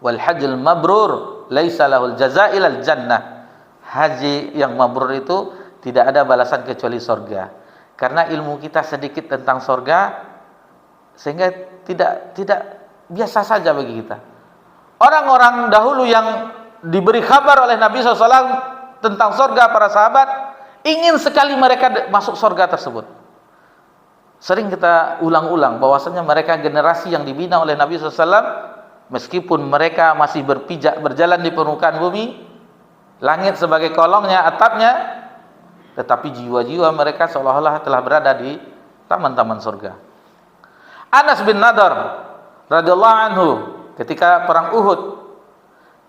Wal hajjul mabrur laisa lahul jazaa ilal jannah. Haji yang mabrur itu tidak ada balasan kecuali surga. Karena ilmu kita sedikit tentang surga, sehingga tidak biasa saja bagi kita. Orang-orang dahulu yang diberi kabar oleh Nabi SAW tentang surga, para sahabat ingin sekali mereka masuk surga tersebut. Sering kita ulang-ulang bahwasanya mereka generasi yang dibina oleh Nabi SAW, meskipun mereka masih berjalan di permukaan bumi, langit sebagai kolongnya, atapnya, tetapi jiwa-jiwa mereka seolah-olah telah berada di taman-taman surga. Anas bin Nadar radhiyallahu anhu ketika perang Uhud,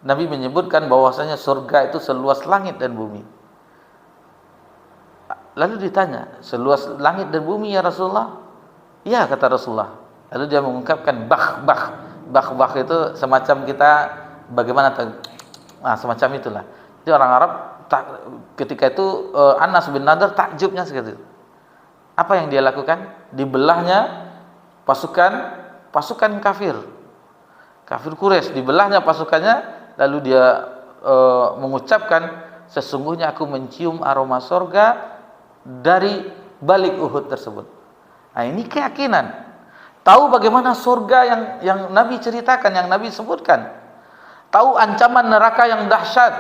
Nabi menyebutkan bahwasanya surga itu seluas langit dan bumi. Lalu ditanya, seluas langit dan bumi ya Rasulullah? Ya, kata Rasulullah. Lalu dia mengungkapkan bah itu semacam kita bagaimana semacam itulah. Jadi orang Arab ketika itu Anas bin Nadhr takjubnya seperti itu. Apa yang dia lakukan? Dibelahnya pasukan kafir Quraisy, dibelahnya pasukannya, lalu dia mengucapkan, sesungguhnya aku mencium aroma sorga dari balik Uhud tersebut. Nah, ini keyakinan. Tahu bagaimana surga yang Nabi ceritakan, yang Nabi sebutkan. Tahu ancaman neraka yang dahsyat.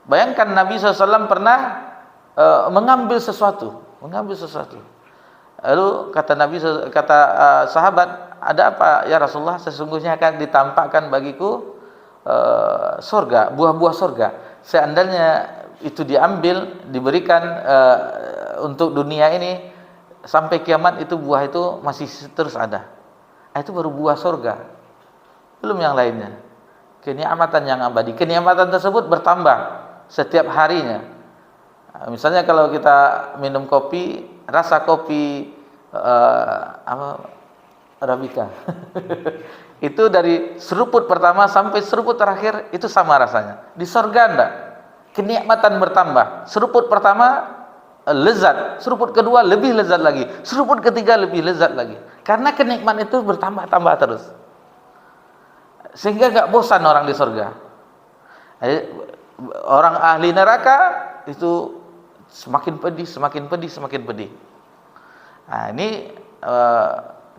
Bayangkan Nabi SAW pernah mengambil sesuatu. Lalu kata sahabat, ada apa ya Rasulullah? Sesungguhnya akan ditampakkan bagiku surga, buah-buah surga. Seandainya itu diambil, diberikan untuk dunia ini, sampai kiamat itu buah itu masih terus ada. Itu baru buah surga, belum yang lainnya. Kenikmatan yang abadi. Kenikmatan tersebut bertambah setiap harinya. Misalnya kalau kita minum kopi, rasa kopi Arabica itu dari seruput pertama sampai seruput terakhir itu sama rasanya. Di surga enggak, kenikmatan bertambah. Seruput pertama lezat, seruput kedua lebih lezat lagi, seruput ketiga lebih lezat lagi. Karena kenikmatan itu bertambah-tambah terus, sehingga enggak bosan orang di surga. Orang ahli neraka itu semakin pedih. Nah, ini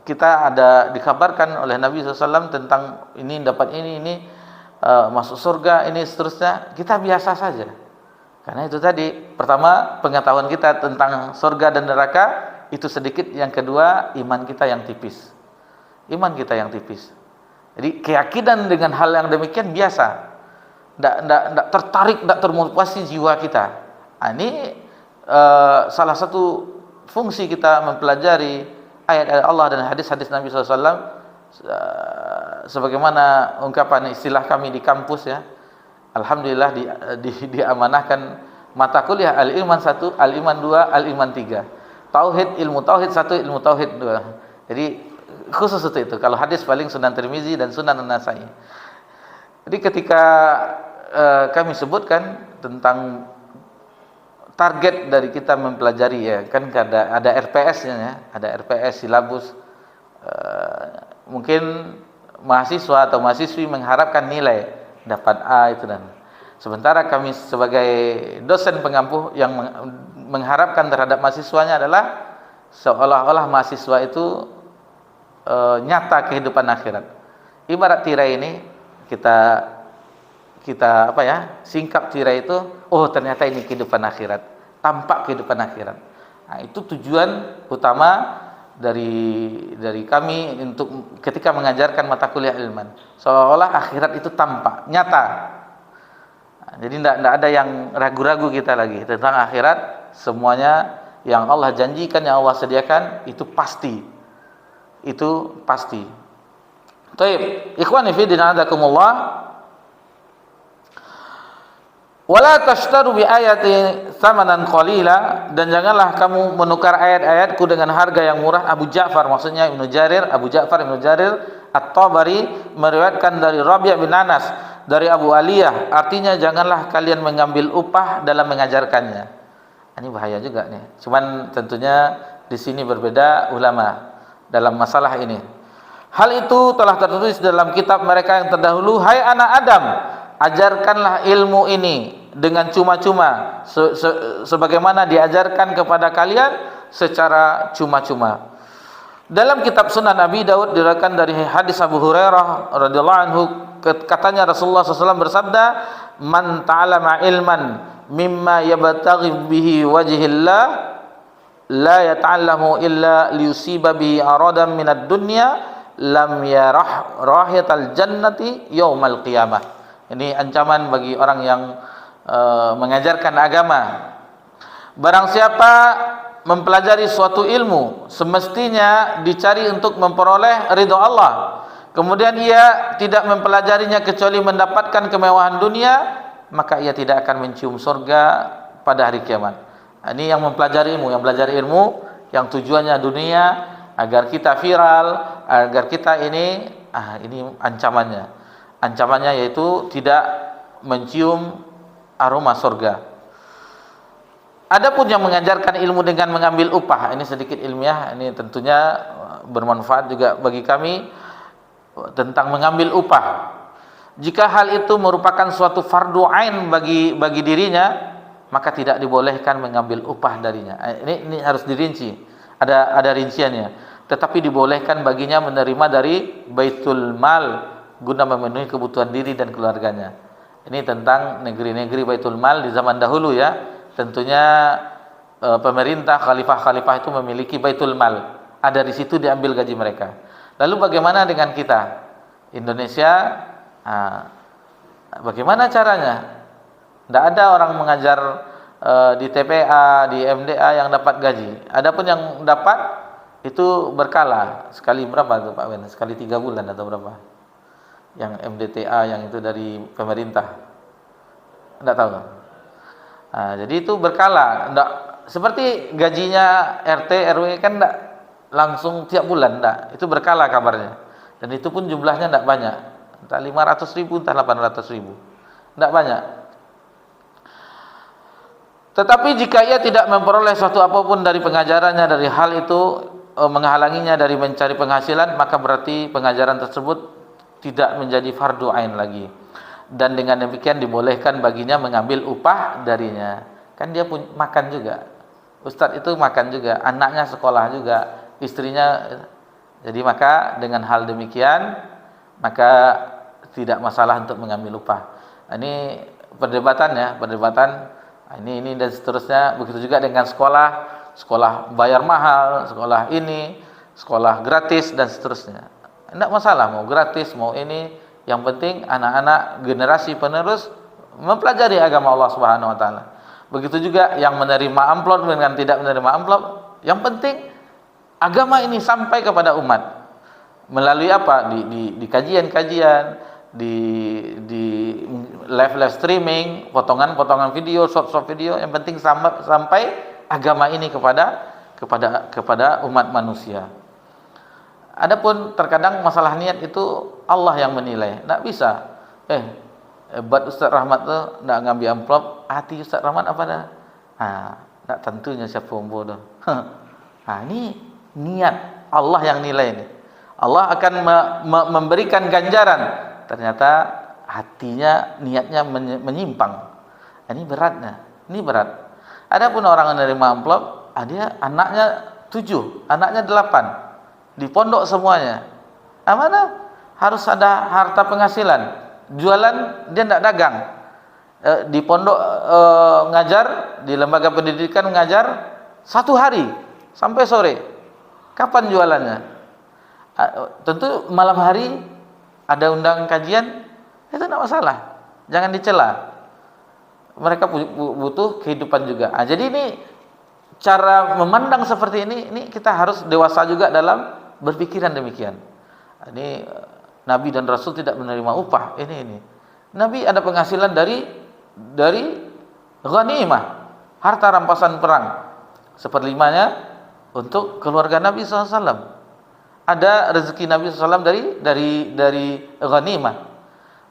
kita ada dikabarkan oleh Nabi SAW tentang ini, dapat ini masuk surga, ini seterusnya. Kita biasa saja, karena itu tadi, pertama pengetahuan kita tentang surga dan neraka itu sedikit, yang kedua iman kita yang tipis. Jadi keyakinan dengan hal yang demikian biasa, tidak tertarik, tidak termotivasi jiwa kita. Nah, ini salah satu fungsi kita mempelajari ayat-ayat Allah dan hadis-hadis Nabi SAW. Sebagaimana ungkapan istilah kami di kampus ya, alhamdulillah diamanahkan mata kuliah al-iman 1, al-iman 2, al-iman 3. Tauhid, ilmu tauhid 1, ilmu tauhid 2. Jadi khusus itu. Kalau hadis paling Sunan Tirmizi dan Sunan An-Nasai. Jadi ketika kami sebutkan tentang target dari kita mempelajari, ya kan ada RPS-nya ya, ada RPS silabus. Mungkin mahasiswa atau mahasiswi mengharapkan nilai dapat A itu, dan sementara kami sebagai dosen pengampuh yang mengharapkan terhadap mahasiswanya adalah seolah-olah mahasiswa itu nyata kehidupan akhirat. Ibarat tirai ini kita singkap tirai itu, oh ternyata ini kehidupan akhirat, tampak kehidupan akhirat. Nah, itu tujuan utama dari kami untuk ketika mengajarkan mata kuliah ilman, seolah akhirat itu tampak, nyata. Nah, jadi tidak ada yang ragu-ragu kita lagi tentang akhirat. Semuanya yang Allah janjikan, yang Allah sediakan itu pasti. Baik, ikhwani fi din a'adakumullah. Wala tashtaru bi ayati thamanan qalila, dan janganlah kamu menukar ayat-ayatku dengan harga yang murah. Abu Ja'far, maksudnya Abu Ja'far Ibnu Jarir At-Tabari meriwayatkan dari Rabi' bin Anas dari Abu Aliyah, artinya janganlah kalian mengambil upah dalam mengajarkannya. Ini bahaya juga nih. Cuman tentunya di sini berbeda ulama dalam masalah ini. Hal itu telah tertulis dalam kitab mereka yang terdahulu. Hai anak Adam, ajarkanlah ilmu ini dengan cuma-cuma, sebagaimana diajarkan kepada kalian secara cuma-cuma. Dalam kitab Sunan Abi Daud diriwayatkan dari hadis Abu Hurairah radhiyallahu anhu, katanya Rasulullah SAW bersabda, man ta'alama ilman mimma yabtaghi bihi wajhillah la yata'allamu illa liyusiba bihi aradan minad dunya lam yarah rahiyatal jannati yaumal qiyamah. Ini ancaman bagi orang yang mengajarkan agama. Barang siapa mempelajari suatu ilmu semestinya dicari untuk memperoleh ridha Allah, kemudian ia tidak mempelajarinya kecuali mendapatkan kemewahan dunia, maka ia tidak akan mencium surga pada hari kiamat. Ini yang mempelajari ilmu, yang belajar ilmu, yang tujuannya dunia, agar kita viral, agar kita ini ancamannya. Ancamannya yaitu tidak mencium aroma surga. Adapun yang mengajarkan ilmu dengan mengambil upah, ini sedikit ilmiah, ini tentunya bermanfaat juga bagi kami tentang mengambil upah. Jika hal itu merupakan suatu fardu ain bagi dirinya, maka tidak dibolehkan mengambil upah darinya. Ini harus dirinci. Ada rinciannya. Tetapi dibolehkan baginya menerima dari baitul mal guna memenuhi kebutuhan diri dan keluarganya. Ini tentang negeri-negeri baitul mal di zaman dahulu ya. Tentunya pemerintah, khalifah-khalifah itu memiliki baitul mal. Ada di situ diambil gaji mereka. Lalu bagaimana dengan kita? Indonesia, bagaimana caranya? Tidak ada orang mengajar di TPA, di MDA yang dapat gaji. Adapun yang dapat itu berkala. Sekali berapa tuh Pak Ben? Sekali 3 bulan atau berapa? Yang MDTA yang itu dari pemerintah. Tidak tahu. Jadi itu berkala. Nggak, seperti gajinya RT, RW kan tidak langsung tiap bulan. Tidak. Itu berkala kabarnya. Dan itu pun jumlahnya tidak banyak. Entah 500.000, entah 800.000. Tidak banyak. Tetapi jika ia tidak memperoleh suatu apapun dari pengajarannya, dari hal itu menghalanginya dari mencari penghasilan, maka berarti pengajaran tersebut tidak menjadi fardu ain lagi. Dan dengan demikian dibolehkan baginya mengambil upah darinya. Kan dia pun makan juga. Ustadz itu makan juga, anaknya sekolah juga, istrinya. Jadi maka dengan hal demikian, maka tidak masalah untuk mengambil upah. Ini perdebatan ya, perdebatan. Ini dan seterusnya. Begitu juga dengan sekolah bayar mahal, sekolah ini, sekolah gratis dan seterusnya. Tidak masalah mau gratis, mau ini. Yang penting anak-anak generasi penerus mempelajari agama Allah Subhanahu wa taala. Begitu juga yang menerima amplop dengan tidak menerima amplop, yang penting agama ini sampai kepada umat. Melalui apa? Di kajian-kajian, di live streaming, potongan-potongan video, short video, yang penting sampai agama ini kepada umat manusia. Adapun terkadang masalah niat itu Allah yang menilai. Tidak bisa. Buat Ustaz Rahmat tuh tidak ngambil amplop, hati Ustaz Rahmat apa dah? Tidak tentunya siapa yang bodoh. Ini niat Allah yang nilai ini. Allah akan memberikan ganjaran. Ternyata hatinya, niatnya menyimpang. Ini beratnya. Ini berat. Adapun orang yang menerima amplop, dia anaknya 7, anaknya 8. Di pondok semuanya. Mana? Harus ada harta penghasilan. Jualan dia tidak dagang. Di pondok ngajar, di lembaga pendidikan ngajar 1 hari sampai sore. Kapan jualannya? Tentu malam hari ada undang kajian, itu tidak masalah. Jangan dicela. Mereka butuh kehidupan juga. Jadi ini cara memandang seperti ini kita harus dewasa juga dalam berpikiran demikian. Ini Nabi dan Rasul tidak menerima upah. Ini Nabi ada penghasilan dari ghanimah, harta rampasan perang, 1/5 untuk keluarga Nabi SAW. Ada rezeki Nabi SAW dari ghanimah.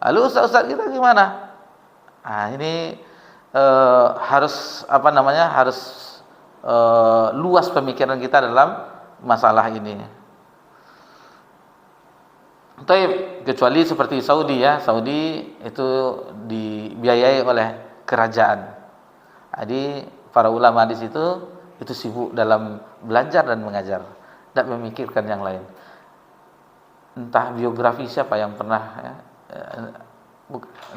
Lalu ustaz-ustaz kita gimana? Ini harus harus luas pemikiran kita dalam masalah ini. Kecuali seperti Saudi ya, Saudi itu dibiayai oleh kerajaan. Jadi para ulama di situ itu sibuk dalam belajar dan mengajar, tidak memikirkan yang lain. Entah biografi siapa yang pernah ya,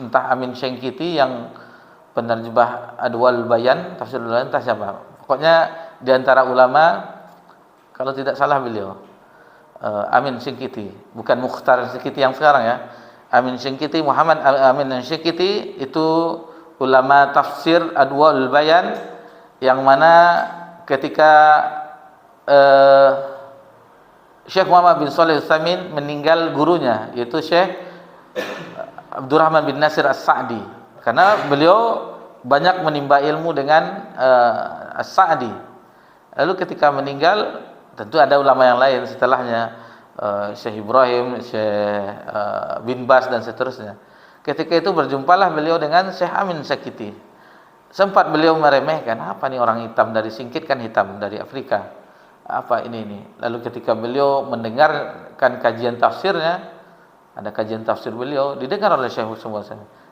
entah Amin Syengkiti yang penerjemah Adwal Bayan, tafsir Bayan, entah siapa. Pokoknya di antara ulama, kalau tidak salah beliau Amin Syengkiti, bukan Mukhtar Syengkiti yang sekarang ya. Amin Syengkiti, Muhammad Amin Syengkiti itu ulama tafsir Adwal Bayan, yang mana ketika Syekh Muhammad bin Shalih Al-Utsaimin meninggal gurunya, yaitu Syekh Abdurrahman bin Nasir As-Sa'di, karena beliau banyak menimba ilmu dengan As-Sa'di. Lalu ketika meninggal, tentu ada ulama yang lain setelahnya, Syekh Ibrahim, Syekh bin Bas dan seterusnya. Ketika itu berjumpalah beliau dengan Syekh Amin Syakiti. Sempat beliau meremehkan, apa nih orang hitam dari Singkit kan hitam dari Afrika. Apa ini? Lalu ketika beliau mendengarkan kajian tafsirnya, ada kajian tafsir beliau didengar oleh Syekh semua.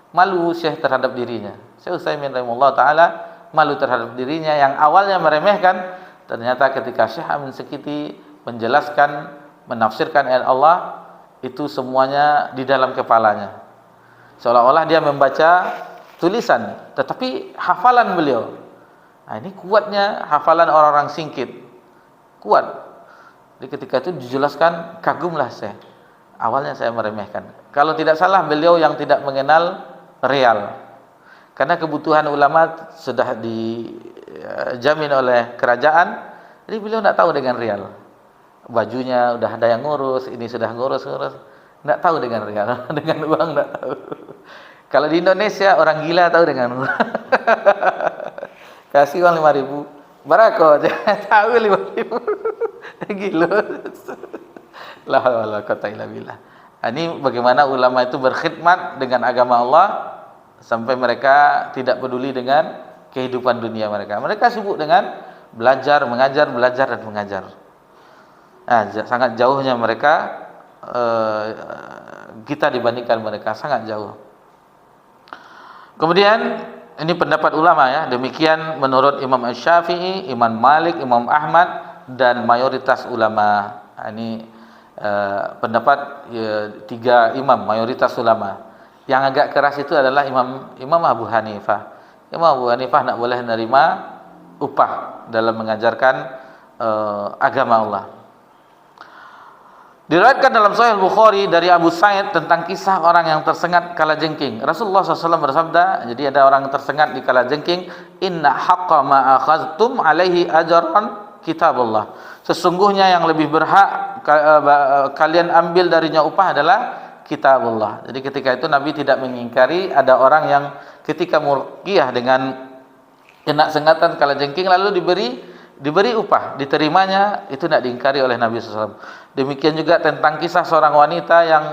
Malu Syekh terhadap dirinya. Syekh Utsaimin rahimahullah taala malu terhadap dirinya yang awalnya meremehkan, ternyata ketika Syekh Amin Syakiti menjelaskan, menafsirkan ayat Allah, itu semuanya di dalam kepalanya. Seolah-olah dia membaca tulisan, tetapi hafalan beliau. Nah, ini kuatnya hafalan orang-orang Singkit. Kuat. Jadi ketika itu dijelaskan, kagumlah saya. Awalnya saya meremehkan. Kalau tidak salah beliau yang tidak mengenal real. Karena kebutuhan ulama sudah dijamin oleh kerajaan, jadi beliau tidak tahu dengan real. Bajunya udah ada yang ngurus, ini sudah ngurus. Tidak tahu dengan real, dengan uang tidak tahu. Kalau di Indonesia orang gila tahu dengan uang. Kasih uang 5.000, barako, tahu 5.000, gila. La haula wala quwwata illa billah. Ini bagaimana ulama itu berkhidmat dengan agama Allah sampai mereka tidak peduli dengan kehidupan dunia mereka. Mereka sibuk dengan belajar, mengajar, belajar dan mengajar. Nah, sangat jauhnya mereka kita dibandingkan mereka, sangat jauh. Kemudian ini pendapat ulama ya, demikian menurut Imam Asy-Syafi'i, Imam Malik, Imam Ahmad dan mayoritas ulama. Ini pendapat tiga imam, mayoritas ulama. Yang agak keras itu adalah Imam Abu Hanifah. Imam Abu Hanifah tidak boleh menerima upah dalam mengajarkan agama Allah. Diriwayatkan dalam Sahih Bukhari dari Abu Sa'id tentang kisah orang yang tersengat kalajengking. Rasulullah SAW bersabda, jadi ada orang tersengat di kalajengking, inna haqqa ma akhadtum alaihi ajran kitabullah. Sesungguhnya yang lebih berhak kalian ambil darinya upah adalah kitabullah. Jadi ketika itu Nabi tidak mengingkari ada orang yang ketika murqiyah dengan kena sengatan kalajengking lalu diberi upah, diterimanya, itu tidak diingkari oleh Nabi SAW. Demikian juga tentang kisah seorang wanita yang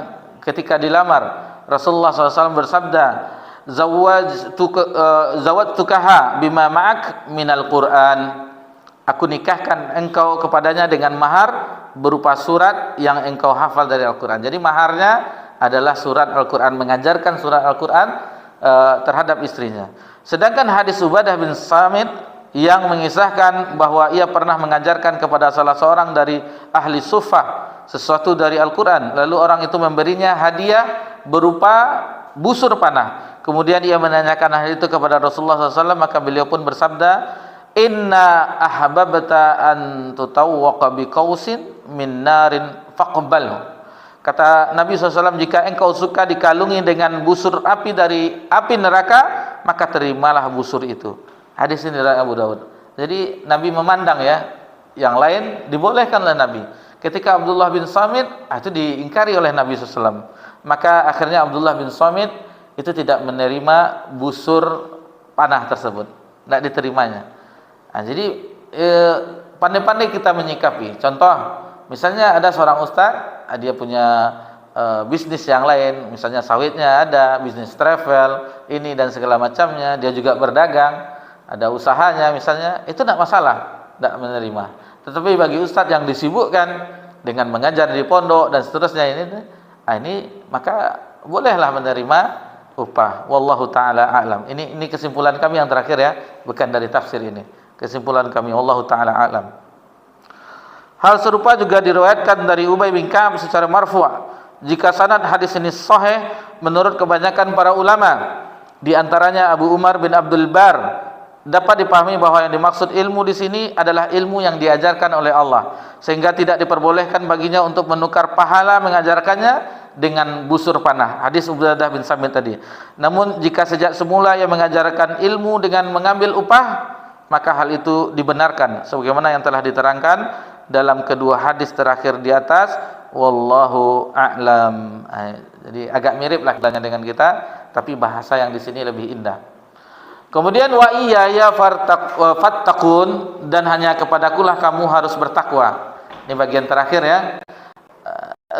ketika dilamar, Rasulullah SAW bersabda, zawwajtukaha bima ma'ak minal Qur'an. Aku nikahkan engkau kepadanya dengan mahar berupa surat yang engkau hafal dari Al-Quran. Jadi maharnya adalah surat Al-Quran, mengajarkan surat Al-Quran terhadap istrinya. Sedangkan hadis Ubadah bin Samit yang mengisahkan bahwa ia pernah mengajarkan kepada salah seorang dari ahli Suffah sesuatu dari Al-Quran, lalu orang itu memberinya hadiah berupa busur panah. Kemudian ia menanyakan hal itu kepada Rasulullah SAW, maka beliau pun bersabda, inna ahbabta an tutawwaqa biqausin min narin faqbalhu. Kata Nabi SAW, jika engkau suka dikalungi dengan busur api dari api neraka, maka terimalah busur itu. Hadis ini dari Abu Daud. Jadi Nabi memandang ya, yang lain dibolehkan oleh Nabi. Ketika Abdullah bin Samit, itu diingkari oleh Nabi SAW. Maka akhirnya Abdullah bin Samit itu tidak menerima busur panah tersebut, tidak diterimanya. Nah, jadi pandai-pandai kita menyikapi. Contoh, misalnya ada seorang ustaz, dia punya bisnis yang lain, misalnya sawitnya ada, bisnis travel, ini dan segala macamnya, dia juga berdagang, ada usahanya misalnya, itu tidak masalah, tidak menerima. Tetapi bagi ustaz yang disibukkan dengan mengajar di pondok dan seterusnya ini maka bolehlah menerima upah. Wallahu taala a'lam. Ini kesimpulan kami yang terakhir ya, bukan dari tafsir ini. Kesimpulan kami, wallahu taala a'lam. Hal serupa juga diriwayatkan dari Ubay bin Ka'ab secara marfu'. Jika sanad hadis ini sahih menurut kebanyakan para ulama, di antaranya Abu Umar bin Abdul Bar, dapat dipahami bahwa yang dimaksud ilmu di sini adalah ilmu yang diajarkan oleh Allah, sehingga tidak diperbolehkan baginya untuk menukar pahala mengajarkannya dengan busur panah. Hadis Ubadah bin Samit tadi. Namun jika sejak semula ia mengajarkan ilmu dengan mengambil upah, maka hal itu dibenarkan sebagaimana yang telah diterangkan dalam kedua hadis terakhir di atas. Wallahu a'lam. Jadi agak mirip lah dengan kita, tapi bahasa yang di sini lebih indah. Kemudian wa iyaya fattaqun, dan hanya kepadakulah kamu harus bertakwa. Ini bagian terakhir ya.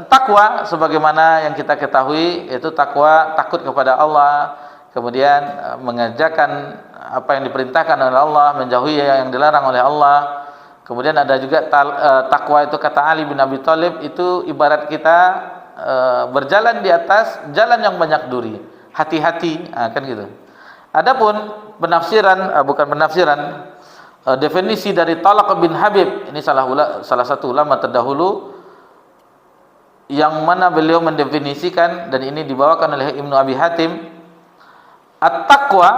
Takwa sebagaimana yang kita ketahui yaitu takwa takut kepada Allah, kemudian mengerjakan apa yang diperintahkan oleh Allah, menjauhi yang dilarang oleh Allah. Kemudian ada juga takwa itu, kata Ali bin Abi Thalib, itu ibarat kita berjalan di atas jalan yang banyak duri. Hati-hati, kan gitu. Adapun definisi dari Talaq bin Habib, ini salah satu ulama terdahulu yang mana beliau mendefinisikan, dan ini dibawakan oleh Ibnu Abi Hatim, at-taqwa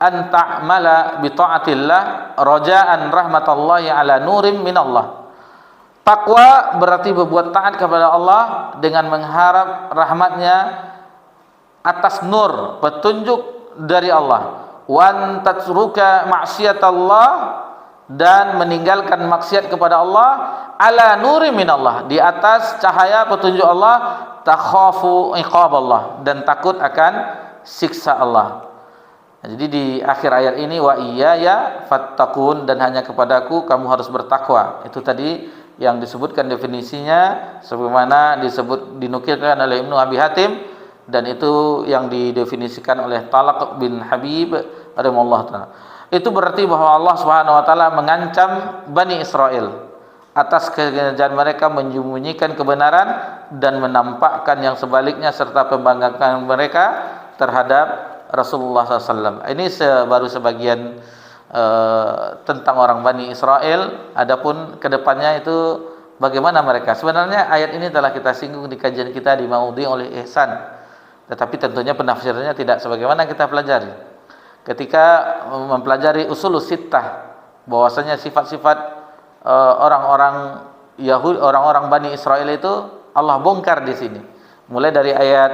an ta'mala bi ta'atillah raja'an rahmatallahi ala nurim minallah. Takwa berarti berbuat taat kepada Allah dengan mengharap rahmatnya atas nur, petunjuk dari Allah. Wan tatruka ma'siyatallah, dan meninggalkan maksiat kepada Allah, ala nuri minallah, di atas cahaya petunjuk Allah, takhafu iqaballah, dan takut akan siksa Allah. Nah, jadi di akhir ayat ini wa iyaya fattaqun, dan hanya kepadaku kamu harus bertakwa. Itu tadi yang disebutkan definisinya sebagaimana dinukilkan oleh Ibnu Abi Hatim, dan itu yang didefinisikan oleh Talaq bin Habib radhiyallahu taala. Itu berarti bahwa Allah Subhanahu wa taala mengancam Bani Israel atas kesengajaan mereka menyembunyikan kebenaran dan menampakkan yang sebaliknya, serta pembangkangan mereka terhadap Rasulullah SAW. Ini baru sebagian tentang orang Bani Israel. Adapun kedepannya itu bagaimana mereka. Sebenarnya ayat ini telah kita singgung di kajian kita di Maudi oleh Ihsan. Tetapi tentunya penafsirannya tidak sebagaimana kita pelajari. Ketika mempelajari usulus sittah, bahwasanya sifat-sifat orang-orang Yahudi, orang-orang Bani Israel itu Allah bongkar di sini. Mulai dari ayat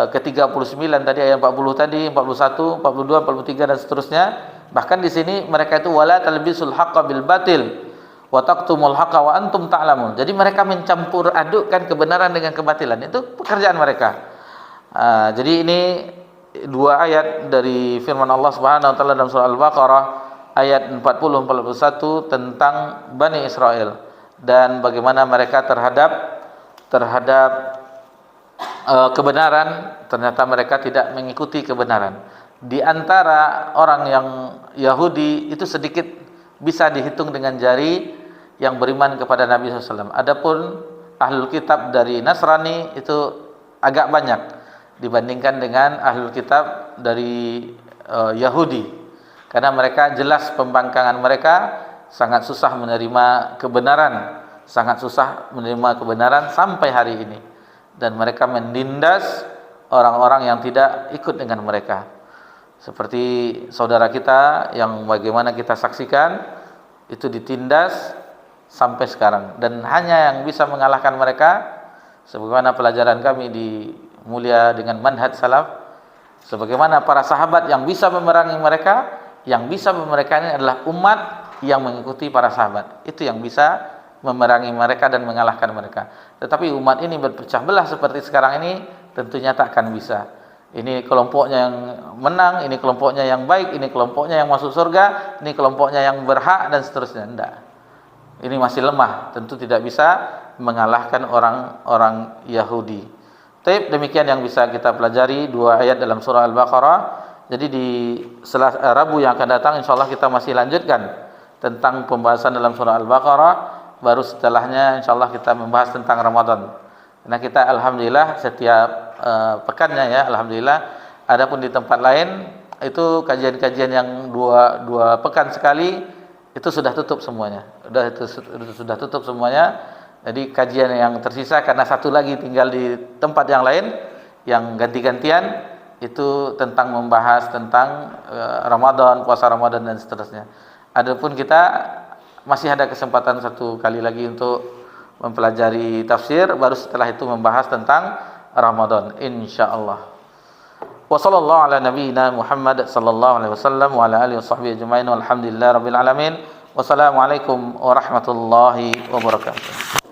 ke-39 tadi, ayat 40 tadi, 41, 42, 43 dan seterusnya. Bahkan di sini mereka itu wala talbisul haqqo bil batil wa taqtumul haqqa wa antum ta'lamun. Jadi mereka mencampur adukkan kebenaran dengan kebatilan. Itu pekerjaan mereka. Jadi ini dua ayat dari firman Allah Subhanahu wa taala dalam surah Al-Baqarah ayat 40-41 tentang Bani Israel dan bagaimana mereka terhadap kebenaran. Ternyata mereka tidak mengikuti kebenaran. Di antara orang yang Yahudi itu sedikit bisa dihitung dengan jari yang beriman kepada Nabi SAW. Adapun ahlul kitab dari Nasrani itu agak banyak dibandingkan dengan ahlul kitab dari Yahudi, karena mereka jelas pembangkangan mereka, sangat susah menerima kebenaran sampai hari ini, dan mereka menindas orang-orang yang tidak ikut dengan mereka, seperti saudara kita yang bagaimana kita saksikan itu ditindas sampai sekarang, dan hanya yang bisa mengalahkan mereka sebagaimana pelajaran kami di Mulia dengan manhaj salaf, sebagaimana para sahabat yang bisa memerangi mereka, yang bisa memerangi ini adalah umat yang mengikuti para sahabat. Itu yang bisa memerangi mereka dan mengalahkan mereka. Tetapi umat ini berpecah belah seperti sekarang ini tentunya tak akan bisa. Ini kelompoknya yang menang, ini kelompoknya yang baik, ini kelompoknya yang masuk surga, ini kelompoknya yang berhak dan seterusnya. Tidak. Ini masih lemah, tentu tidak bisa mengalahkan orang-orang Yahudi. Taib, demikian yang bisa kita pelajari dua ayat dalam surah Al-Baqarah. Jadi di Rabu yang akan datang insyaallah kita masih lanjutkan tentang pembahasan dalam surah Al-Baqarah. Baru setelahnya insyaallah kita membahas tentang Ramadan. Karena kita alhamdulillah setiap pekannya ya, alhamdulillah. Adapun di tempat lain itu kajian-kajian yang dua pekan sekali itu sudah tutup semuanya. Sudah tutup semuanya. Jadi kajian yang tersisa karena satu lagi tinggal di tempat yang lain yang ganti-gantian itu tentang membahas tentang Ramadan, puasa Ramadan dan seterusnya. Adapun kita masih ada kesempatan satu kali lagi untuk mempelajari tafsir, baru setelah itu membahas tentang Ramadan insyaallah. Wa sallallahu ala nabiyyina Muhammad sallallahu alaihi wasallam wa ala alihi washabbihi ajmain walhamdulillahirabbil alamin. Wassalamualaikum warahmatullahi wabarakatuh.